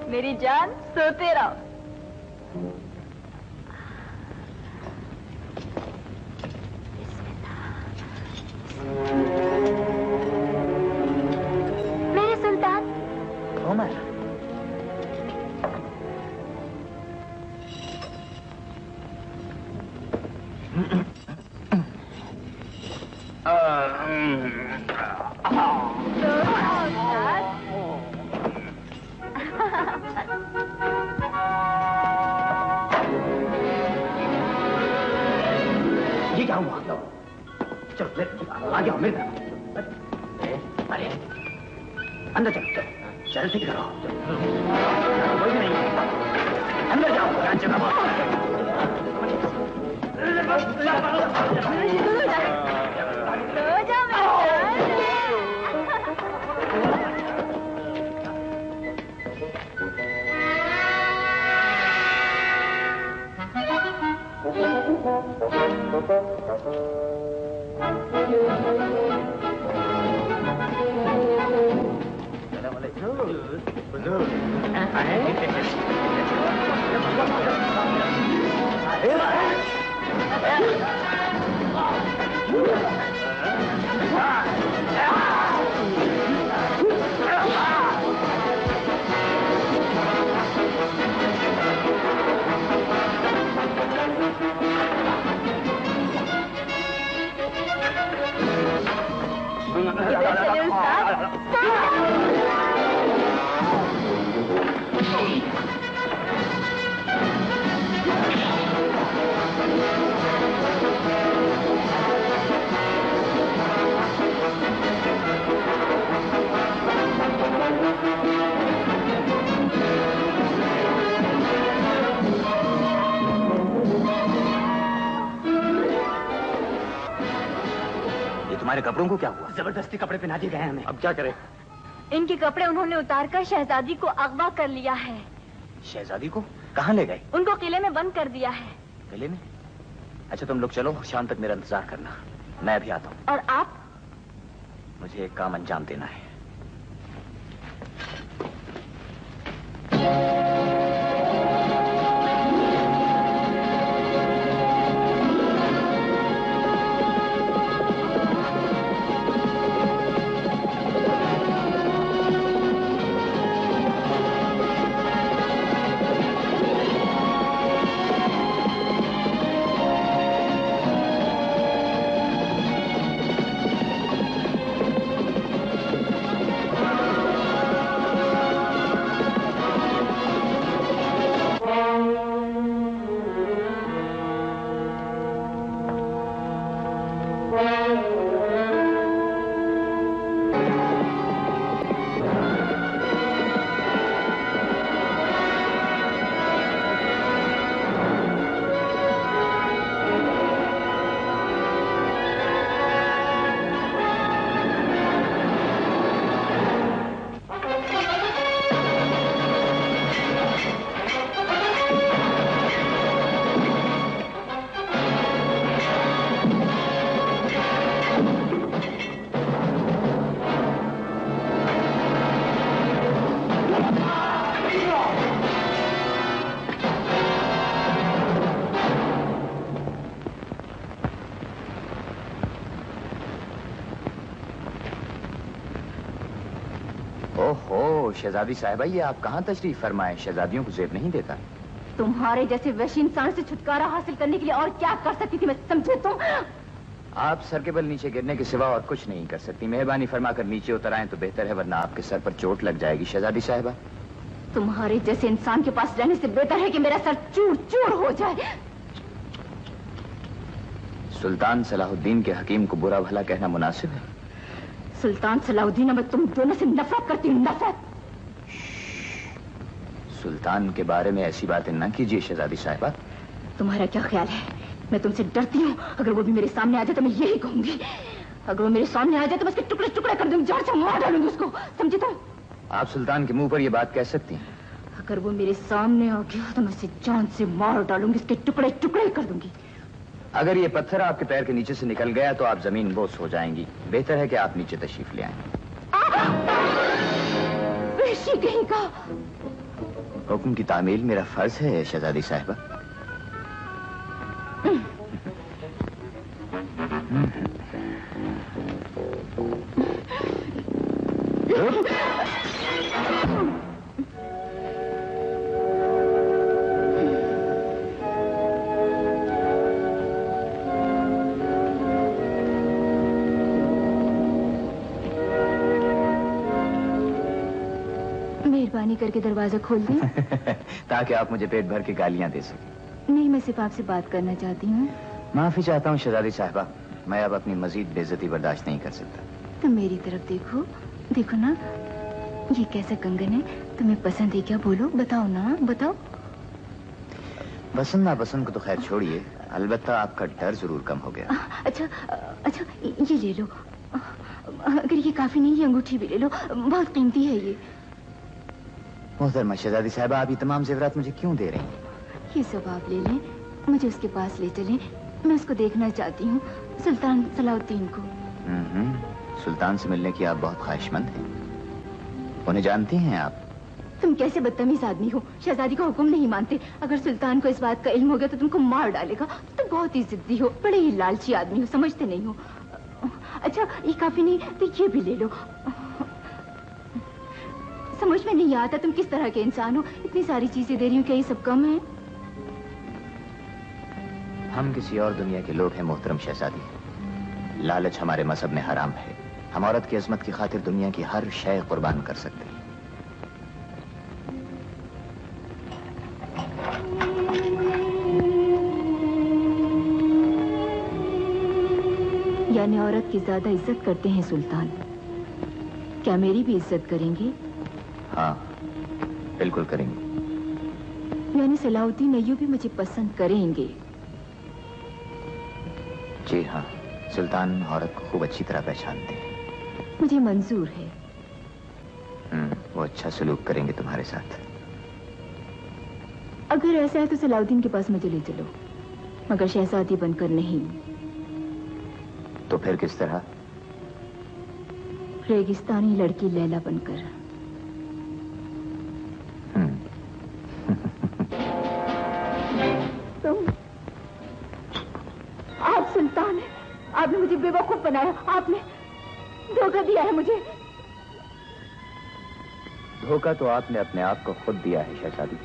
मेरी जान सोते रहो। मेरे सुल्तान। उमर। ये क्या हुआ? चलो आगे आओ मेरे तरफ। अरे अंदर चलो चलो चल ठीक करो। कोई नहीं अंदर जाओ। तुम्हारे कपड़ों को क्या हुआ? जबरदस्ती कपड़े पहना दिए गए हैं हमें। अब क्या करें? इनके कपड़े उन्होंने उतारकर शहजादी को अगवा कर लिया है। शहजादी को कहाँ ले गए? उनको किले में बंद कर दिया है। किले में? अच्छा तुम लोग चलो, शाम तक मेरा इंतजार करना, मैं अभी आता हूँ। और आप? मुझे एक काम अंजाम देना है। ओहो शहजादी साहिबा, ये आप कहाँ तशरीफ फरमाए? शहजादियों को जेब नहीं देता। तुम्हारे जैसे वैश्य इंसान से छुटकारा हासिल करने के लिए और क्या कर सकती थी मैं, समझे तुम? आप सर के बल नीचे गिरने के सिवा और कुछ नहीं कर सकती। मेहरबानी फरमाकर नीचे उतर आए तो बेहतर है, वरना आपके सर पर चोट लग जाएगी। शहजादी साहिबा, तुम्हारे जैसे इंसान के पास रहने से बेहतर है कि मेरा सर चूर चूर हो जाए। सुल्तान सलाहुद्दीन के हकीम को बुरा भला कहना मुनासिब है? सुल्तान सलाहुद्दीन, मैं तुम दोनों से नफरत करती हूँ, नफरत। सुल्तान के बारे में ऐसी बातें न कीजिए शहजादी साहिबा। तुम्हारा क्या ख्याल है? मैं तुमसे डरती हूँ। अगर वो भी मेरे सामने आ जाए तो मैं यही कहूंगी। अगर वो मेरे सामने आ जाए तो मैं उसके टुकड़े टुकड़े कर दूंगी, जान से मार डालूंगी उसको, समझे तुम? आप सुल्तान के मुंह पर यह बात कह सकती हैं? अगर वो मेरे सामने आ गया तो मैं उसे जान से मार डालूंगी, उसके टुकड़े टुकड़े कर दूंगी। अगर ये पत्थर आपके पैर के नीचे से निकल गया तो आप जमीन बोस हो जाएंगी। बेहतर है कि आप नीचे तशरीफ ले आएं। बेशी कहीं का। हुक्म की तामील मेरा फर्ज है शहजादी साहिबा। मेहरबानी करके दरवाजा खोल दें। ताकि आप मुझे पेट भर के गालियां दे सकें। नहीं, मैं सिर्फ आपसे बात करना चाहती हूँ। माफी चाहता हूँ शहजादी साहिबा, मैं अब अपनी मजीद बेइज्जती बर्दाश्त नहीं कर सकता। तुम मेरी तरफ देखो, देखो ना, ये कैसा कंगन है, तुम्हें पसंद है क्या? बोलो, बताओ ना, बताओ। पसंद नापसंद को तो खैर छोड़िए, अलबत्ता आपका डर जरूर कम हो गया। अच्छा, ये ले लो। अगर ये काफी नहीं, ये अंगूठी भी ले लो, बहुत कीमती है ये। मोहतरमा शहजादी साहिबा, आप ये तमाम जेवरात मुझे क्यों दे रही हैं? ये सब आप ले लें, मुझे उसके पास ले चलें, मैं उसको देखना चाहती हूँ, सुल्तान सलाउद्दीन को। सुल्तान से मिलने की आप बहुत ख्वाहिशमंद हैं। उन्हें जानती हैं आप? तुम कैसे बदतमीज आदमी हो, शहजादी का हुक्म नहीं मानते। अगर सुल्तान को इस बात का इल्म हो गया तो तुमको मार डालेगा। तुम बहुत ही जिद्दी हो, बड़े ही लालची आदमी हो, समझते नहीं हो। अच्छा, ये काफी नहीं तो ये भी ले लो। समझ में नहीं आता तुम किस तरह के इंसान हो, इतनी सारी चीजें दे रही हूँ, क्या ये सब कम है? हम किसी और दुनिया के लोग हैं मोहतरम शहजादी। लालच हमारे मजहब में हराम है। हम औरत की अजमत की खातिर दुनिया की हर शय कुर्बान कर सकते हैं। यानी औरत की ज्यादा इज्जत करते हैं सुल्तान। क्या मेरी भी इज्जत करेंगे? हाँ, बिल्कुल करेंगे। यानी सलाउद्दीन अय्यूबी मुझे पसंद करेंगे? जी हाँ, सुल्तान औरत को खूब अच्छी तरह पहचानते हैं। मुझे मंजूर है। वो अच्छा सलूक करेंगे तुम्हारे साथ। अगर ऐसा है तो सलाउद्दीन के पास मुझे ले चलो, मगर शहजादी बनकर नहीं। तो फिर किस तरह? रेगिस्तानी लड़की लैला बनकर। तुम, आप सुल्तान हैं, आपने मुझे बेवकूफ बनाया, आपने धोखा दिया है मुझे। धोखा तो आपने अपने आप को खुद दिया है शहजादी।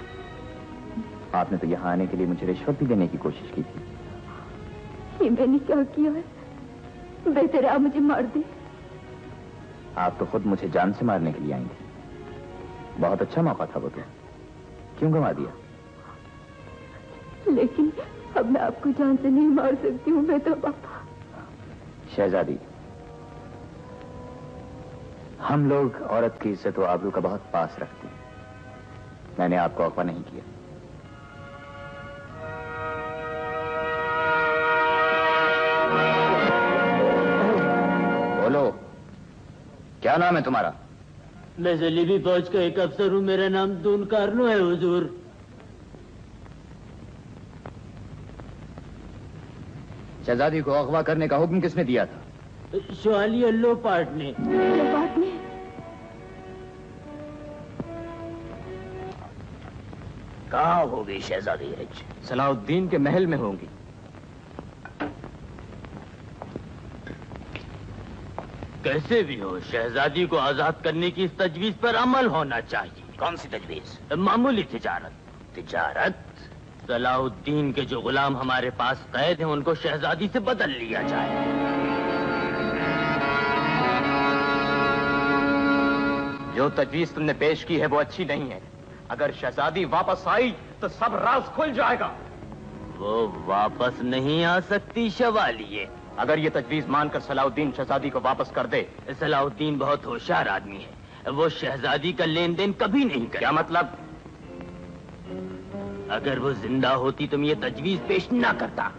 आपने तो यहाँ आने के लिए मुझे रिश्वत भी देने की कोशिश की थी। ये मैंने क्या किया है? बेहतर आप मुझे मार दे। आप तो खुद मुझे जान से मारने के लिए आई थी। बहुत अच्छा मौका था वो तो, क्यों गंवा दिया? लेकिन अब मैं आपको जान से नहीं मार सकती हूँ, मैं तो पापा। शहजादी, हम लोग औरत की इज्जत और आबरू का बहुत पास रखते हैं। मैंने आपको अगवा नहीं किया। बोलो, क्या नाम है तुम्हारा? मैं जलीबी फौज का एक अफसर हूँ, मेरा नाम दून कारनो है हुजूर। शहजादी को अगवा करने का हुक्म किसने दिया था? शवालिया लोपार्ट ने। लोपार्ट ने? कहाँ होगी शहजादी रिच? सलाउद्दीन के महल में होंगी। कैसे भी हो, शहजादी को आजाद करने की इस तजवीज पर अमल होना चाहिए। कौन सी तजवीज? मामूली तिजारत। तिजारत? सलाउद्दीन के जो गुलाम हमारे पास कैद हैं, उनको शहजादी से बदल लिया जाए। जो तजवीज तुमने पेश की है वो अच्छी नहीं है। अगर शहजादी वापस आई तो सब राज खुल जाएगा। वो वापस नहीं आ सकती शवालिये। अगर ये तजवीज मानकर सलाउद्दीन शहजादी को वापस कर दे। सलाउद्दीन बहुत होशियार आदमी है, वो शहजादी का लेन देन कभी नहीं करे। क्या मतलब? अगर वो जिंदा होती तो मैं ये तजवीज पेश ना करता।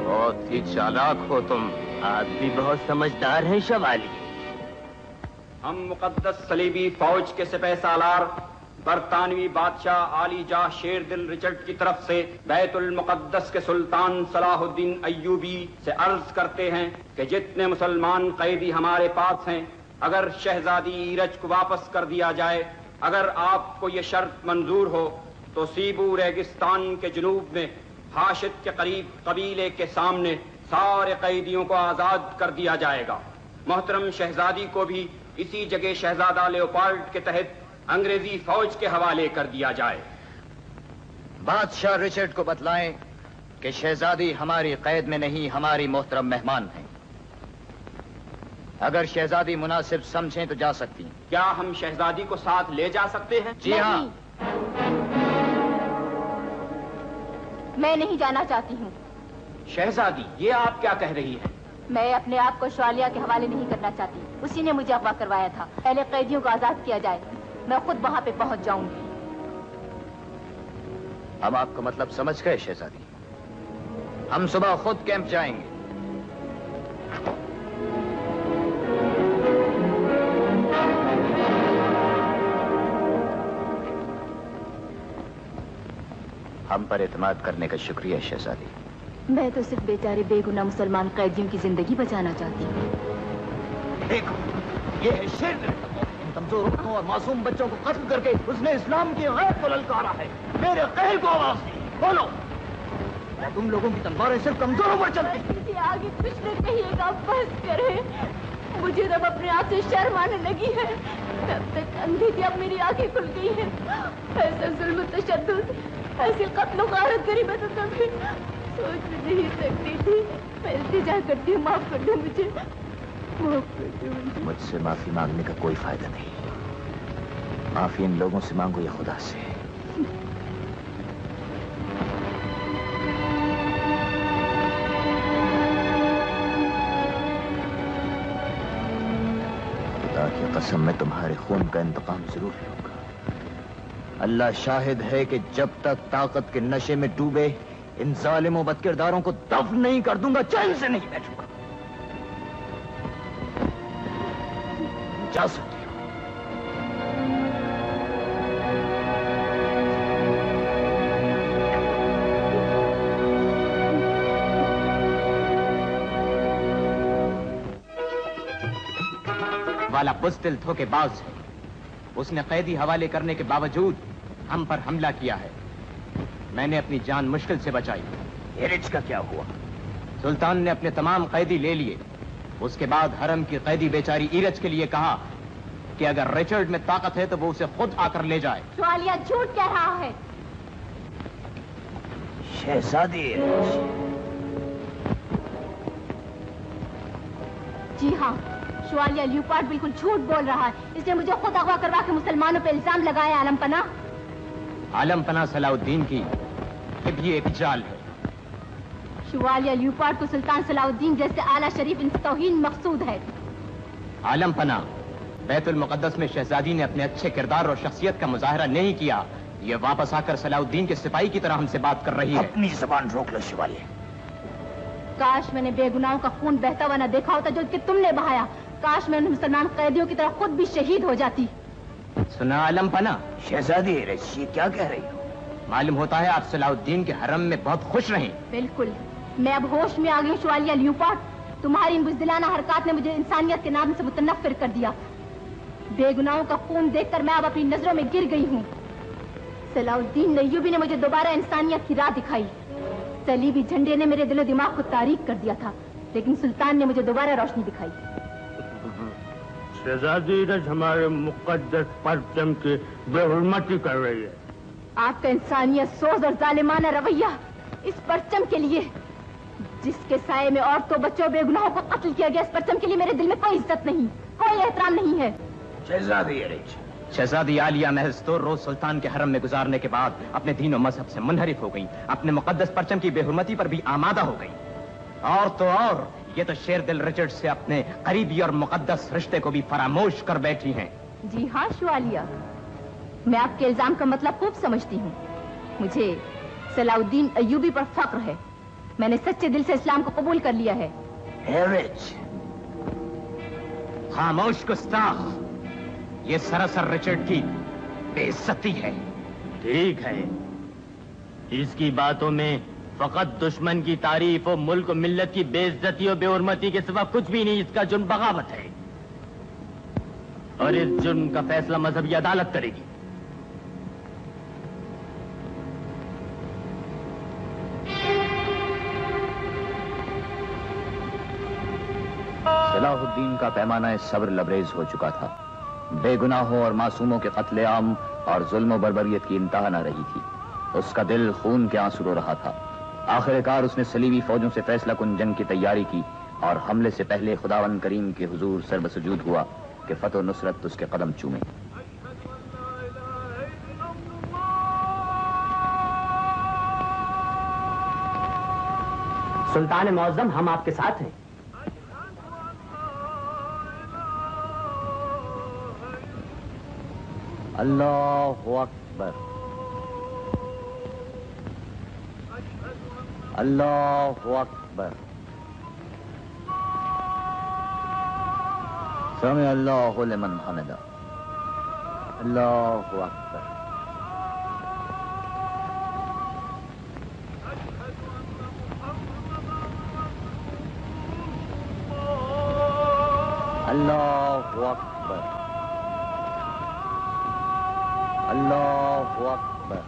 बहुत ही चालाक हो तुम। आप भी बहुत समझदार हैं शवालिये। हम मुकद्दस सलीबी फौज के सिपह सालार बरतानवी बादशाह आली जाह शेर दिल रिचर्ड की तरफ से बैतुल मुकद्दस के सुल्तान सलाहुद्दीन अय्यूबी से अर्ज करते हैं कि जितने मुसलमान कैदी हमारे पास हैं, अगर शहजादी ईरज को वापस कर दिया जाए अगर आपको ये शर्त मंजूर हो तो सीबू रेगिस्तान के जुनूब में हाशिद के करीब कबीले के सामने सारे कैदियों को आजाद कर दिया जाएगा। मोहतरम शहजादी को भी इसी जगह शहजादा लेओपार्ड के तहत अंग्रेजी फौज के हवाले कर दिया जाए। बादशाह रिचर्ड को बतलाएं कि शहजादी हमारी कैद में नहीं, हमारी मोहतरम मेहमान हैं। अगर शहजादी मुनासिब समझें तो जा सकती हैं। क्या हम शहजादी को साथ ले जा सकते हैं? जी हाँ। मैं नहीं जाना चाहती हूँ। शहजादी, ये आप क्या कह रही हैं? मैं अपने आप को शवालिया के हवाले नहीं करना चाहती। उसी ने मुझे अगवा करवाया था। पहले कैदियों को आजाद किया जाए, मैं खुद वहाँ पे पहुँच जाऊंगी। हम आपका मतलब समझ गए शहजादी। हम सुबह खुद कैंप जाएंगे। हम पर एतमाद करने का शुक्रिया शहजादी। मैं तो सिर्फ बेचारे बेगुनाह मुसलमान कैदियों की जिंदगी बचाना चाहती हूँ। देखो, ये है शेर। इन कमजोर औरतों और मासूम बच्चों को कत्ल करके उसने इस्लाम की गैरत को ललकारा है। मेरे कहल को आवाज दी, बोलो। तुम लोगों की तलवारें सिर्फ कमजोरों पर चलती। मुझे आगे कुछ न कहिएगा, बस करें। मुझे तब अपने आप से शर्म आने लगी है। तब तक अंधी थी, अब मेरी आंखें खुल गई है। ऐसा जुल्म तशद्दुद, ऐसी कत्ल गारत करी मैं तो कभी सोच नहीं सकती थी। मैं इल्तिजा करती हूँ, माफ कर दो मुझे, माफ कर दो मुझे। मुझसे माफी मांगने का कोई फायदा नहीं। माफी इन लोगों से मांगो या खुदा से। खुदा की कसम, मैं तुम्हारे खून का इंतकाम जरूर लूंगा। अल्लाह शाहिद है कि जब तक ताकत के नशे में डूबे इन जालिमों बदकिरदारों को दफन नहीं कर दूंगा, चैन से नहीं बैठूंगा। जा सकती हो। वाला बुज़दिल धोखेबाज है। उसने कैदी हवाले करने के बावजूद हम पर हमला किया है। मैंने अपनी जान मुश्किल से बचाई। एरिच का क्या हुआ? सुल्तान ने अपने तमाम कैदी ले लिए। उसके बाद हरम की कैदी बेचारी ईरज के लिए कहा कि अगर रिचर्ड में ताकत है तो वो उसे खुद आकर ले जाए। शवालिया झूठ कह रहा है। शहजादी जी हाँ, शवालिया ल्यूपार्ड बिल्कुल झूठ बोल रहा है। इसने मुझे खुद अगवा करवा के मुसलमानों पे इल्जाम लगाया। आलमपना, आलमपना सलाउद्दीन की ये एक जाल है। शवालिया ल्यूपार्ड को सुल्तान सलाउद्दीन जैसे आला शरीफ इन तौहीन मकसूद है। आलमपना, बैतुल मुकद्दस में शहजादी ने अपने अच्छे किरदार और शख्सियत का मुजाहरा नहीं किया। ये वापस आकर सलाउद्दीन के सिपाही की तरह हमसे बात कर रही है। अपनी जुबान रोक लो शिवालिया। काश मैंने बेगुनाहों का खून बहता हुआ न देखा होता जो कि तुमने बहाया। काश मैं मुसलमान कैदियों की तरह खुद भी शहीद हो जाती। सुना आलमपना? शहजादी ये क्या कह रही हो? मालूम होता है आप सलाउद्दीन के हरम में बहुत खुश रहीं। बिल्कुल, मैं अब होश में आ गई। शवालिया ल्यूपार्ड, तुम्हारी बुज़दिलाना हरकत ने मुझे इंसानियत के नाम से मुतनफ्फिर कर दिया। बेगुनाहों का खून देखकर मैं अब अपनी नजरों में गिर गई हूँ। सलाउद्दीन अय्यूबी ने मुझे दोबारा इंसानियत की राह दिखाई। सलीबी झंडे ने मेरे दिलो दिमाग को तारीक कर दिया था, लेकिन सुल्तान ने मुझे दोबारा रोशनी दिखाई। शहजादी रज हमारे मुकद्दस परचम की बेहुरमती कर रही है। आपका इंसानियत सोच और जालिमाना रवैया इस परचम के लिए, जिसके साये में औरतों बच्चों बेगुनाहों को कत्ल किया गया, इस परचम के लिए मेरे दिल में कोई इज्जत नहीं, कोई एहतराम नहीं है। शहजादी आलिया महज 2 रोज सुल्तान के हरम में गुजारने के बाद अपने दीन और मजहब से मुनहरिफ हो गई। अपने मुकद्दस परचम की बेहुरमती पर भी आमादा हो गई। और तो और ये तो शेरदिल रिचर्ड से अपने करीबी और मुकद्दस रिश्ते को भी फरामोश कर बैठी हैं। जी हाँ शवालिया, मैं आपके इल्जाम का मतलब खूब समझती हूँ। मुझे सलाउद्दीन अय्यूबी पर फक्र है। मैंने सच्चे दिल से इस्लाम को कबूल कर लिया है। खामोश गुस्ताख, ये सरासर रिचर्ड की बेइज्जती है। ठीक है, इसकी बातों में फकत दुश्मन की तारीफ और मुल्क और मिल्लत की बेइज्जती और बेहुरमती के सिवा कुछ भी नहीं। इसका जुर्म बगावत है। और इस जुर्म का फैसला मजहबी अदालत करेगी। सलाहुद्दीन का पैमाना सब्र लबरेज हो चुका था। बेगुनाहों और मासूमों के कत्लेआम और जुल्म बर्बरियत की इंतहा न रही थी। उसका दिल खून के आंसू रो रहा था। आखिरकार उसने सलीबी फौजों से फैसला कुन जंग की तैयारी की और हमले से पहले खुदावन करीम के हुजूर सर्वसुजूद हुआ कि फतह नुसरत उसके कदम चूमे। सुल्तान मौज़म, हम आपके साथ हैं। अल्लाहु अकबर, अल्लाहु अकबर। समी अल्लाहु लिमन हमिदा। अल्लाहु अकबर। अल्लाहु अकबर, अल्लाहु अकबर।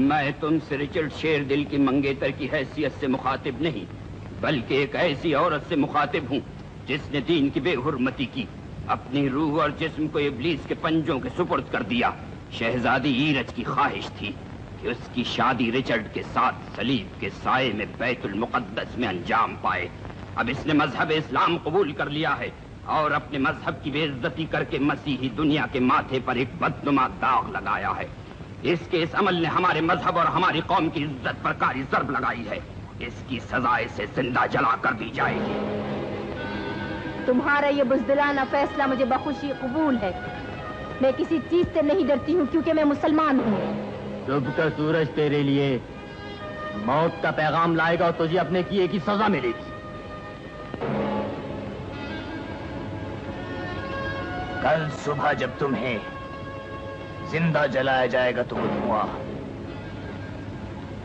मैं तुमसे रिचर्ड शेरदिल की मंगेतर की हैसियत से मुखातिब नहीं, बल्कि एक ऐसी औरत से मुखातिब हूँ जिसने दीन की बेहुरमती की, अपनी रूह और जिस्म को इब्लीस के पंजों के सुपुर्द कर दिया। शहजादी ईरज की ख्वाहिश थी कि उसकी शादी रिचर्ड के साथ सलीब के साये में बैतुल मुकद्दस में अंजाम पाए। अब इसने मजहब इस्लाम कबूल कर लिया है और अपने मजहब की बेइज्जती करके मसीही दुनिया के माथे पर एक बदनुमा दाग लगाया है। इसके इस अमल ने हमारे मजहब और हमारी कौम की इज्जत पर कारी ज़र्ब लगाई है। इसकी सजा इसे जिंदा जला कर दी जाएगी। तुम्हारा ये बुज़दिलाना फैसला मुझे बखुशी कबूल है। मैं किसी चीज से नहीं डरती हूँ क्योंकि मैं मुसलमान हूँ। सुबह का सूरज तेरे लिए मौत का पैगाम लाएगा और तुझे अपने किए की सजा मिलेगी। कल सुबह जब तुम्हें जिंदा जलाया जाएगा तो वो धुआं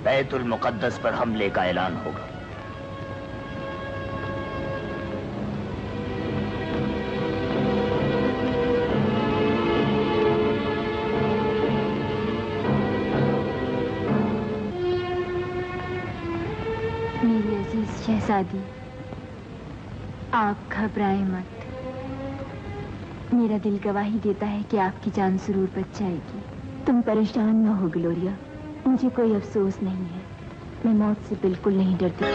बैतुल मुकद्दस पर हमले का ऐलान होगा। मेरी अजीज शहजादी, आप घबराएं मत। मेरा दिल गवाही देता है कि आपकी जान जरूर बच जाएगी। तुम परेशान न हो ग्लोरिया, मुझे कोई अफसोस नहीं है। मैं मौत से बिल्कुल नहीं डरती।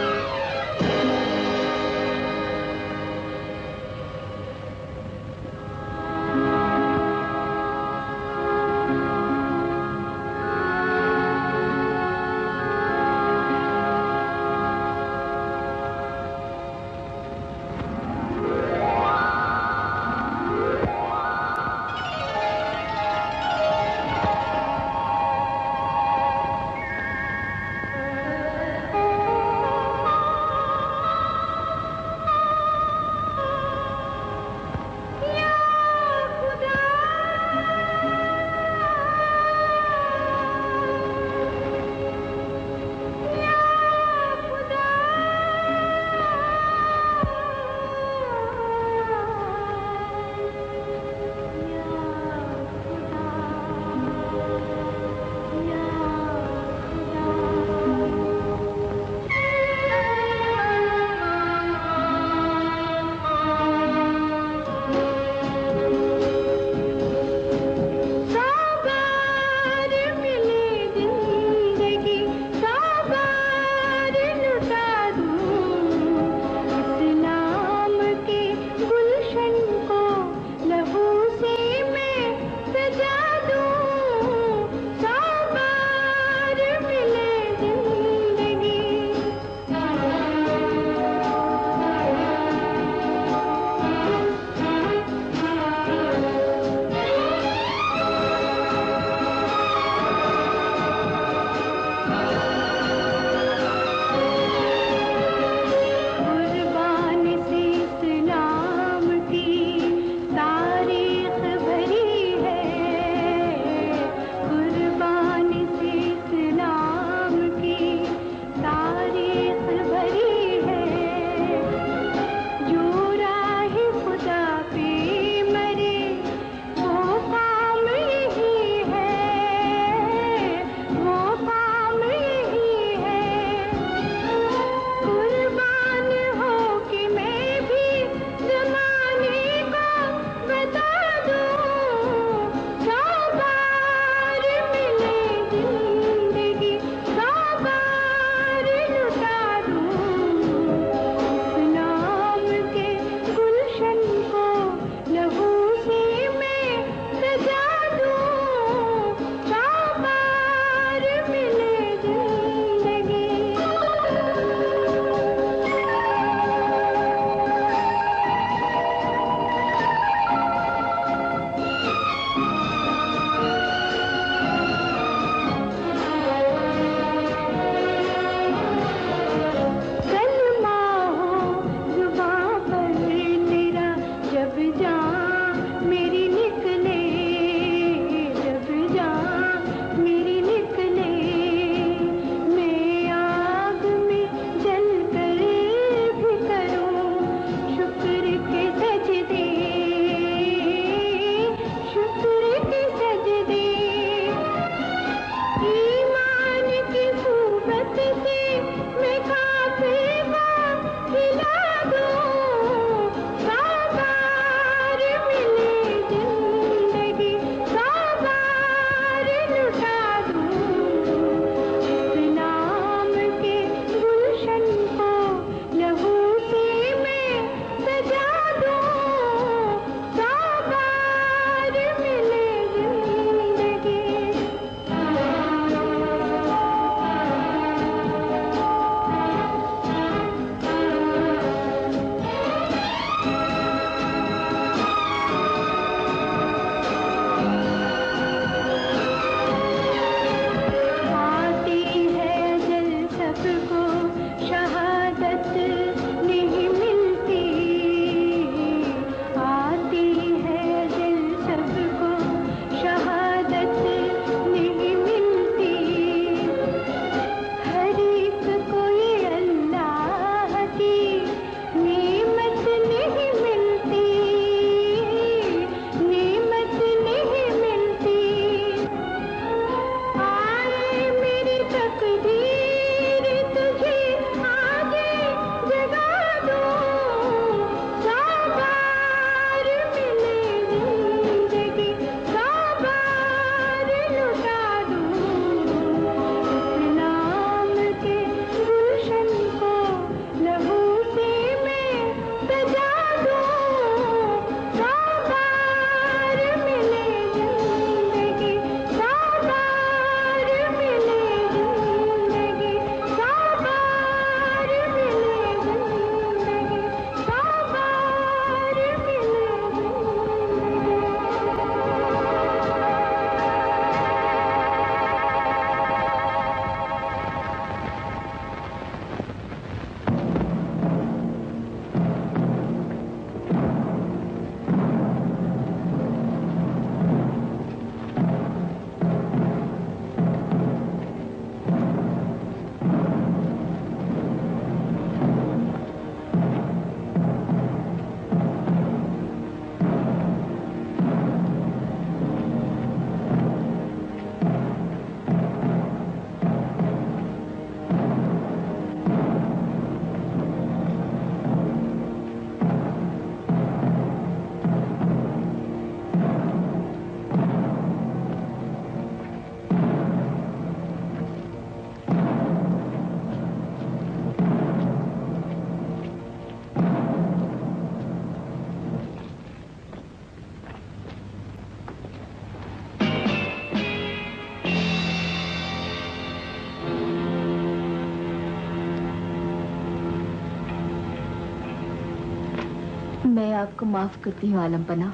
मैं आपको माफ करती हूँ आलम पना।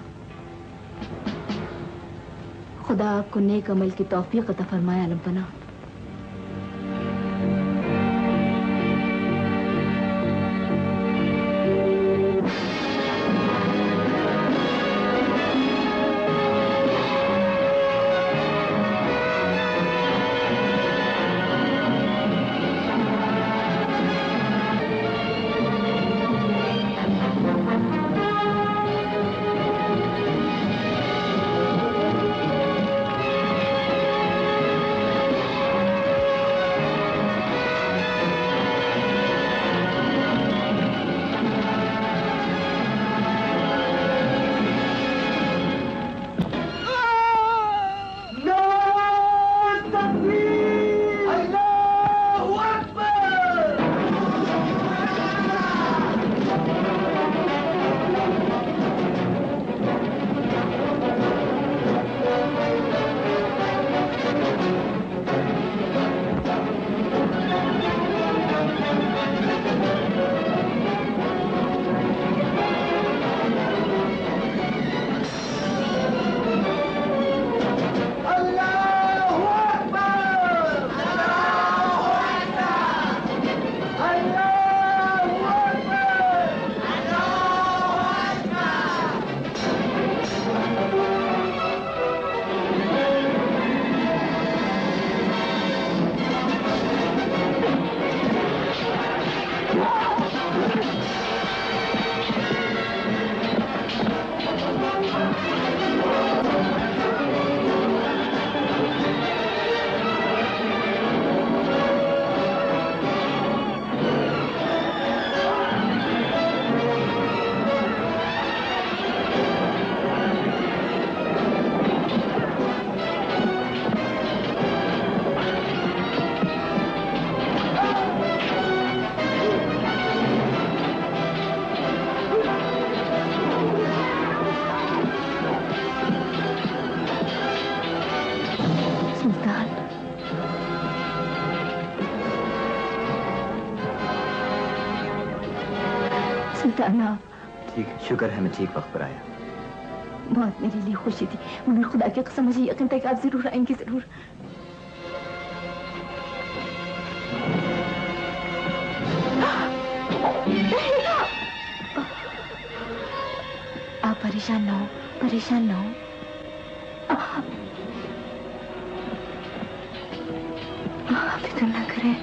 खुदा आपको नेक अमल की तौफीक अता फरमाए आलम पना। ठीक, शुक्र है मैं ठीक वक्त पर आया। बहुत मेरे लिए खुशी थी, मगर खुदा की कसम मुझे यकीन था कि आप जरूर आएंगे, जरूर। आप परेशान ना हो, परेशान ना हो। फिक्र ना करें।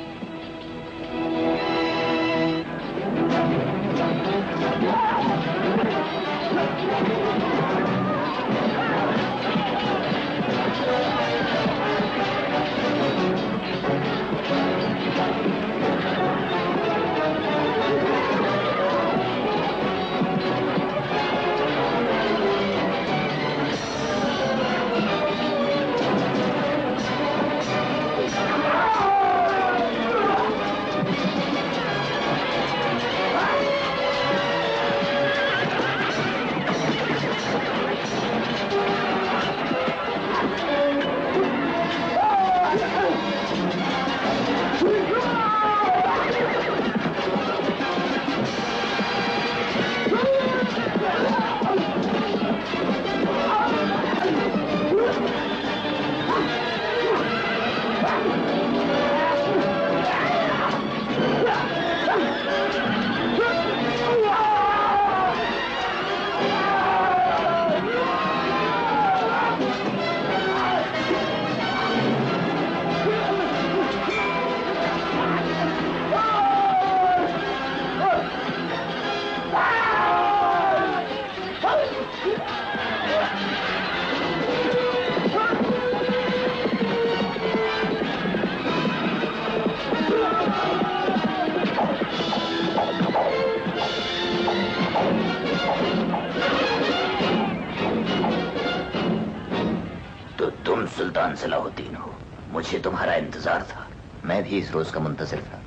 सुल्तान सलाहुद्दीन हो, मुझे तुम्हारा इंतजार था। मैं भी इस रोज का मुंतजिर था।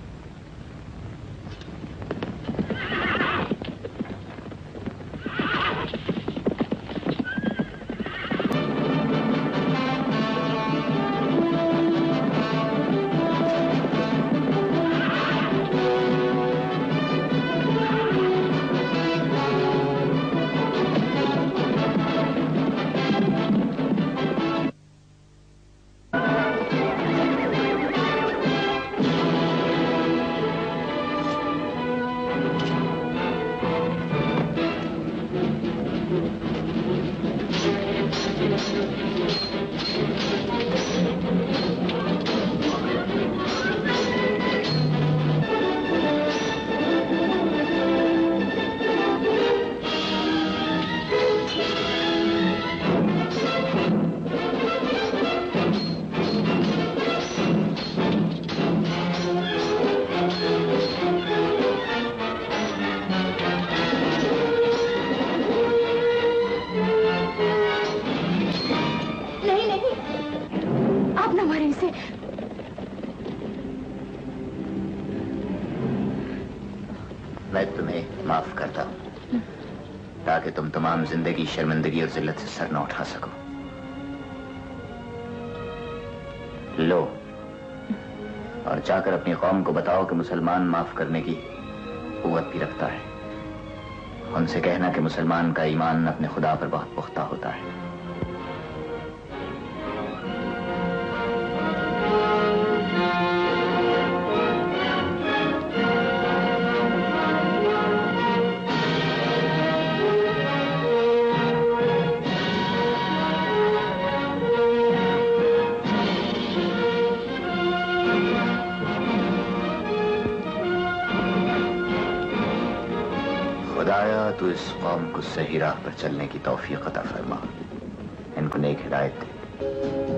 तुम्हें माफ करता हूं ताकि तुम तमाम जिंदगी शर्मिंदगी और जिल्लत से सर न उठा सको। लो और जाकर अपनी कौम को बताओ कि मुसलमान माफ करने की कुव्वत भी रखता है। उनसे कहना कि मुसलमान का ईमान अपने खुदा पर बहुत पुख्ता होता है। खुदाया तू इस कौम को सही राह पर चलने की तौफीक अता फरमा, इनको नेक हिदायत दे।